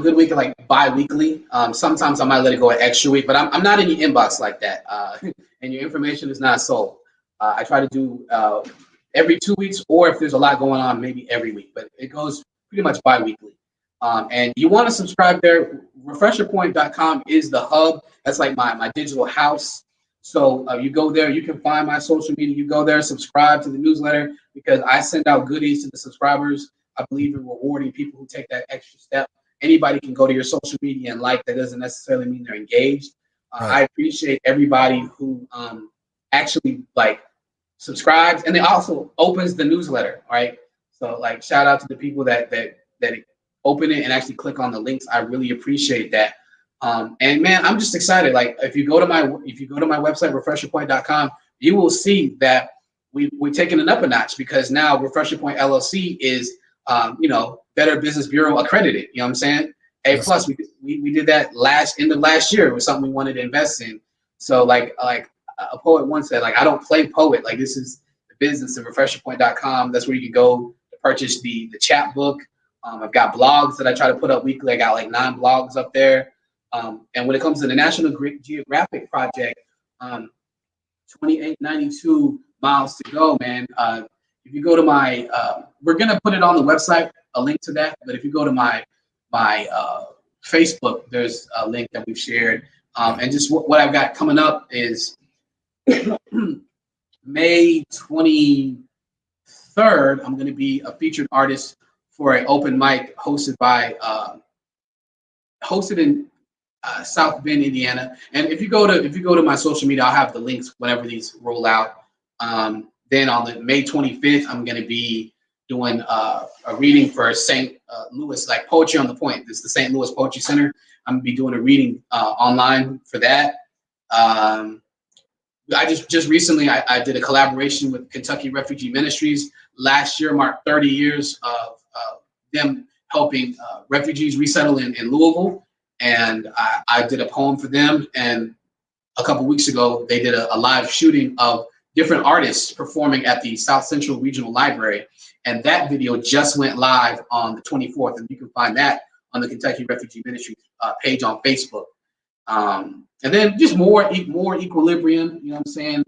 good week, like bi-weekly. Sometimes I might let it go an extra week, but I'm not in your inbox like that. And your information is not sold. I try to do every 2 weeks, or if there's a lot going on, maybe every week. But it goes pretty much bi-weekly. And you want to subscribe there. Refresherpoint.com is the hub. That's like my digital house. So you go there, you can find my social media. You go there, subscribe to the newsletter, because I send out goodies to the subscribers. I believe in rewarding people who take that extra step. Anybody can go to your social media and like. That doesn't necessarily mean they're engaged. Right. I appreciate everybody who actually like subscribes, and it also opens the newsletter. Right. So like shout out to the people that open it and actually click on the links. I really appreciate that. And man, I'm just excited. Like if you go to my website, refresherpoint.com, you will see that we're taking it up a notch, because now Refresher Point LLC is Better Business Bureau accredited. You know what I'm saying? A plus. We did that end of last year. It was something we wanted to invest in. So like a poet once said, like, I don't play poet. Like, this is the business of refresherpoint.com. That's where you can go to purchase the chat book. I've got blogs that I try to put up weekly. I got like 9 blogs up there. And when it comes to the National Geographic project, 2892 miles to go, man. If you go to my, we're gonna put it on the website, a link to that. But if you go to my Facebook, there's a link that we've shared. And just what I've got coming up is May 23rd. I'm gonna be a featured artist for an open mic hosted in South Bend, Indiana. And if you go to my social media, I'll have the links whenever these roll out. Then on the May 25th, I'm going to be doing a reading for St. Louis, like Poetry on the Point. This is the St. Louis Poetry Center. I'm going to be doing a reading online for that. I just recently I did a collaboration with Kentucky Refugee Ministries. Last year marked 30 years of them helping refugees resettle in Louisville. And I did a poem for them. And a couple weeks ago, they did a live shooting of different artists performing at the South Central Regional Library. And that video just went live on the 24th. And you can find that on the Kentucky Refugee Ministry page on Facebook. And then just more equilibrium, you know what I'm saying?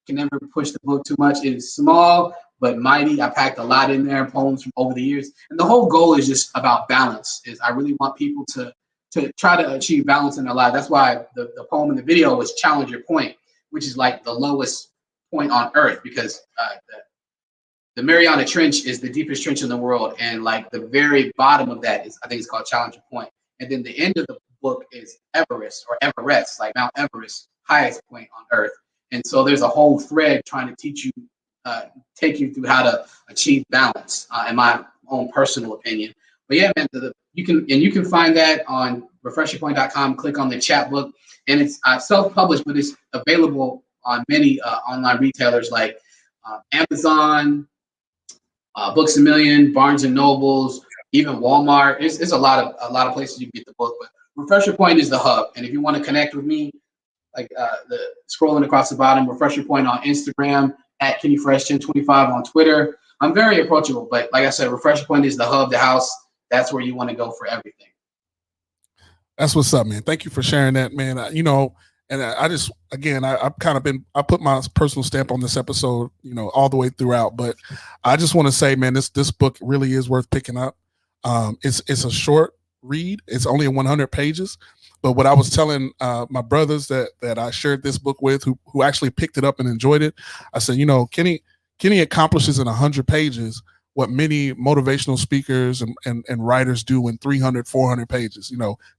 Can never push the book too much. It is small, but mighty. I packed a lot in there, poems from over the years. And the whole goal is just about balance. I really want people to to try to achieve balance in their life. That's why the poem in the video was challenge your point, which is like the lowest point on earth, because the Mariana Trench is the deepest trench in the world, and like the very bottom of that is, I think it's called Challenge Your Point. And then the end of the book is Everest, or Everest, like Mount Everest, highest point on earth. And so there's a whole thread trying to teach you, take you through how to achieve balance, in my own personal opinion. But yeah, man, you can find that on refreshyourpoint.com. Click on the chapbook, and it's self-published, but it's available on many online retailers like Amazon, Books a Million, Barnes and Nobles, even Walmart. It's a lot of places you can get the book. But Refresh Your Point is the hub, and if you want to connect with me, like the scrolling across the bottom, Refresh Your Point on Instagram, at KennyFresh1025 on Twitter. I'm very approachable, but like I said, Refresh Your Point is the hub, the house. That's where you want to go for everything. That's what's up, man. Thank you for sharing that, man. And I just, again, I've kind of I put my personal stamp on this episode, all the way throughout. But I just want to say, man, this book really is worth picking up. It's a short read. It's only 100 pages. But what I was telling my brothers that I shared this book with, who actually picked it up and enjoyed it, I said, Kenny accomplishes in 100 pages what many motivational speakers and writers do in 300, 400 pages.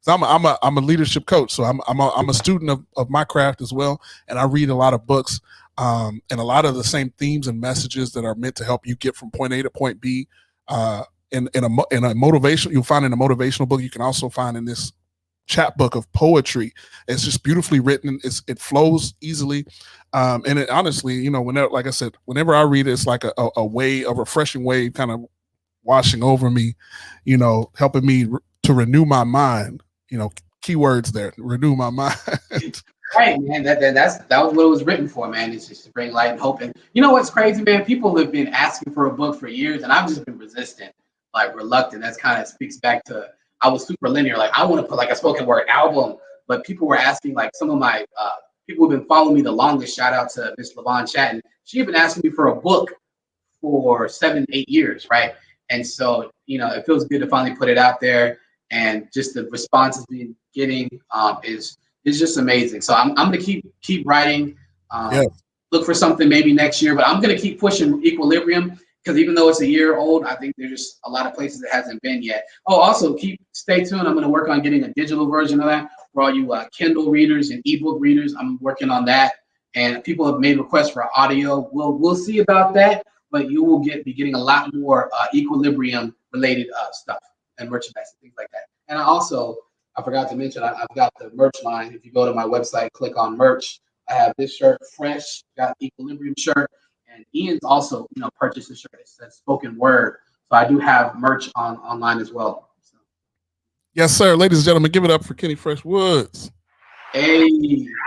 So I'm a leadership coach, so I'm a student of my craft as well, and I read a lot of books, and a lot of the same themes and messages that are meant to help you get from point A to point B. In a motivation, you'll find in a motivational book. You can also find in this chapbook of poetry. It's just beautifully written. It flows easily, and it honestly, whenever, like I said, whenever I read it, it's like a refreshing wave, kind of washing over me, helping me to renew my mind. Keywords there, renew my mind. Right, man. That was what it was written for, man. It's just to bring light and hope. And you know what's crazy, man? People have been asking for a book for years, and I've just been resistant, like reluctant. That's kind of speaks back to, I was super linear. Like, I want to put like a spoken word album, but people were asking, like some of my people who've been following me the longest, shout out to Miss LaVon Chatton. She had been asking me for a book for 7, 8 years, right? And so, it feels good to finally put it out there, and just the responses being getting is just amazing. So I'm gonna keep writing. Look for something maybe next year, but I'm gonna keep pushing Equilibrium, because even though it's a year old, I think there's just a lot of places it hasn't been yet. Oh, also stay tuned. I'm going to work on getting a digital version of that for all you Kindle readers and ebook readers. I'm working on that, and people have made requests for audio. We'll see about that, but you will be getting a lot more Equilibrium related stuff and merchandise and things like that. And I forgot to mention, I've got the merch line. If you go to my website, click on merch. I have this shirt, Fresh, got Equilibrium shirt. And Ian's also, purchased a shirt. It says spoken word. So I do have merch online as well. So. Yes, sir. Ladies and gentlemen, give it up for Kenny Fresh Woods. Hey,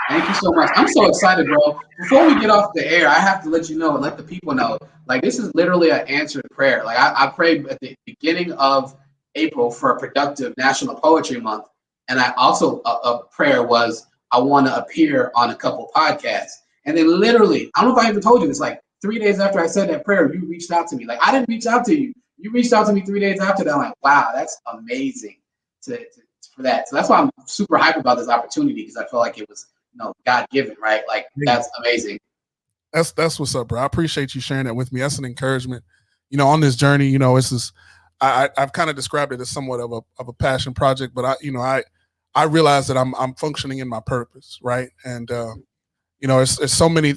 thank you so much. I'm so excited, bro. Before we get off the air, I have to let you know and let the people know, like, this is literally an answered prayer. Like, I prayed at the beginning of April for a productive National Poetry Month. And I also, a prayer was, I want to appear on a couple podcasts. And then literally, I don't know if I even told you this, like, 3 days after I said that prayer, you reached out to me. Like, I didn't reach out to you. You reached out to me 3 days after that. I'm like, wow, that's amazing for that. So that's why I'm super hyped about this opportunity, because I feel like it was, God given, right? Like, that's amazing. That's what's up, bro. I appreciate you sharing that with me. That's an encouragement. On this journey, it's this. I've kind of described it as somewhat of a passion project, but I realize that I'm functioning in my purpose, right? And there's so many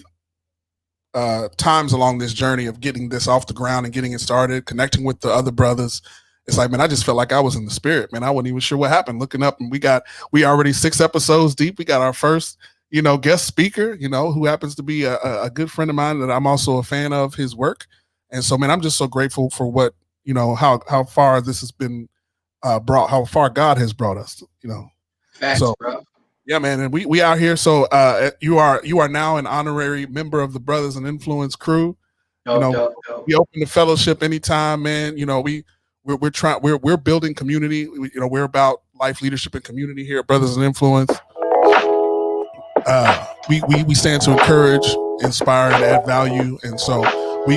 times along this journey of getting this off the ground and getting it started, connecting with the other brothers. It's like, man, I just felt like I was in the spirit, man. I wasn't even sure what happened. Looking up, and we already 6 episodes deep. We got our first, guest speaker, who happens to be a good friend of mine that I'm also a fan of his work. And so, man, I'm just so grateful for what, how far this has been brought, how far God has brought us, Facts, so, bro. Yeah, man, and we out here. So you are now an honorary member of the Brothers in Influence crew. Dope. We open the fellowship anytime, man. We're building community. We're about life, leadership, and community here at Brothers in Influence. We stand to encourage, inspire, and add value, and so we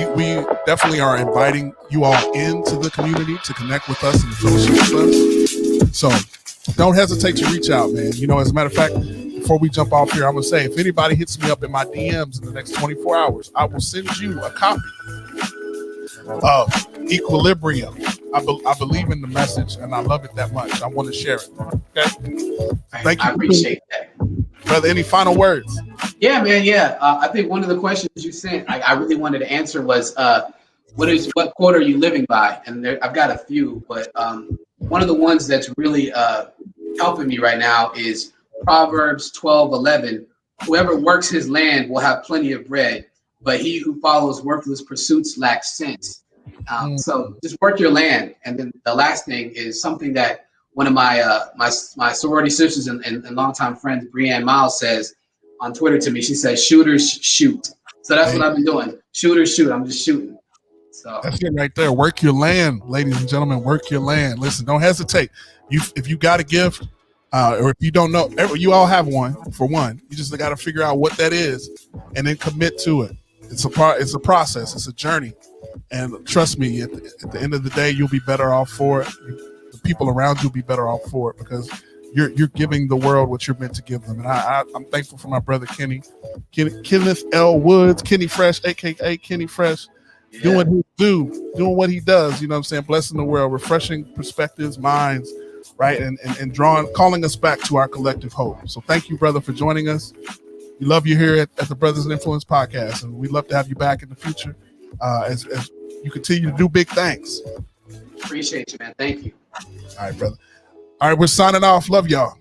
definitely are inviting you all into the community to connect with us and fellowship with us. So don't hesitate to reach out, man. You know, as a matter of fact, before we jump off here, I'm gonna say if anybody hits me up in my DMs in the next 24 hours, I will send you a copy of Equilibrium. I believe in the message and I love it that much. I want to share it. Okay. Thank you. I appreciate that. Brother, any final words? Yeah, man. Yeah. I think one of the questions you sent, I really wanted to answer was, what quote are you living by? And I've got a few, but one of the ones that's really helping me right now is Proverbs 12:11. Whoever works his land will have plenty of bread, but he who follows worthless pursuits lacks sense. So just work your land. And then the last thing is something that one of my my sorority sisters and longtime friend Brianne Miles says on Twitter to me. She says, "Shooters shoot." So that's what I've been doing. Shooters shoot. I'm just shooting. So that's it right there. Work your land, ladies and gentlemen. Work your land. Listen, don't hesitate. If you got a gift, or if you don't know, you all have one. For one, you just got to figure out what that is, and then commit to it. It's a process. It's a journey, and trust me. At the end of the day, you'll be better off for it. The people around you will be better off for it because you're giving the world what you're meant to give them. And I'm thankful for my brother Kenneth L. Woods, KennyFresh, aka KennyFresh. Doing what he does, you know what I'm saying? Blessing the world, refreshing perspectives, minds, right? And calling us back to our collective hope. So thank you, brother, for joining us. We love you here at the Brothers in Influence podcast, and we'd love to have you back in the future as you continue to do big things. Appreciate you, man. Thank you. All right, brother. All right, we're signing off. Love y'all.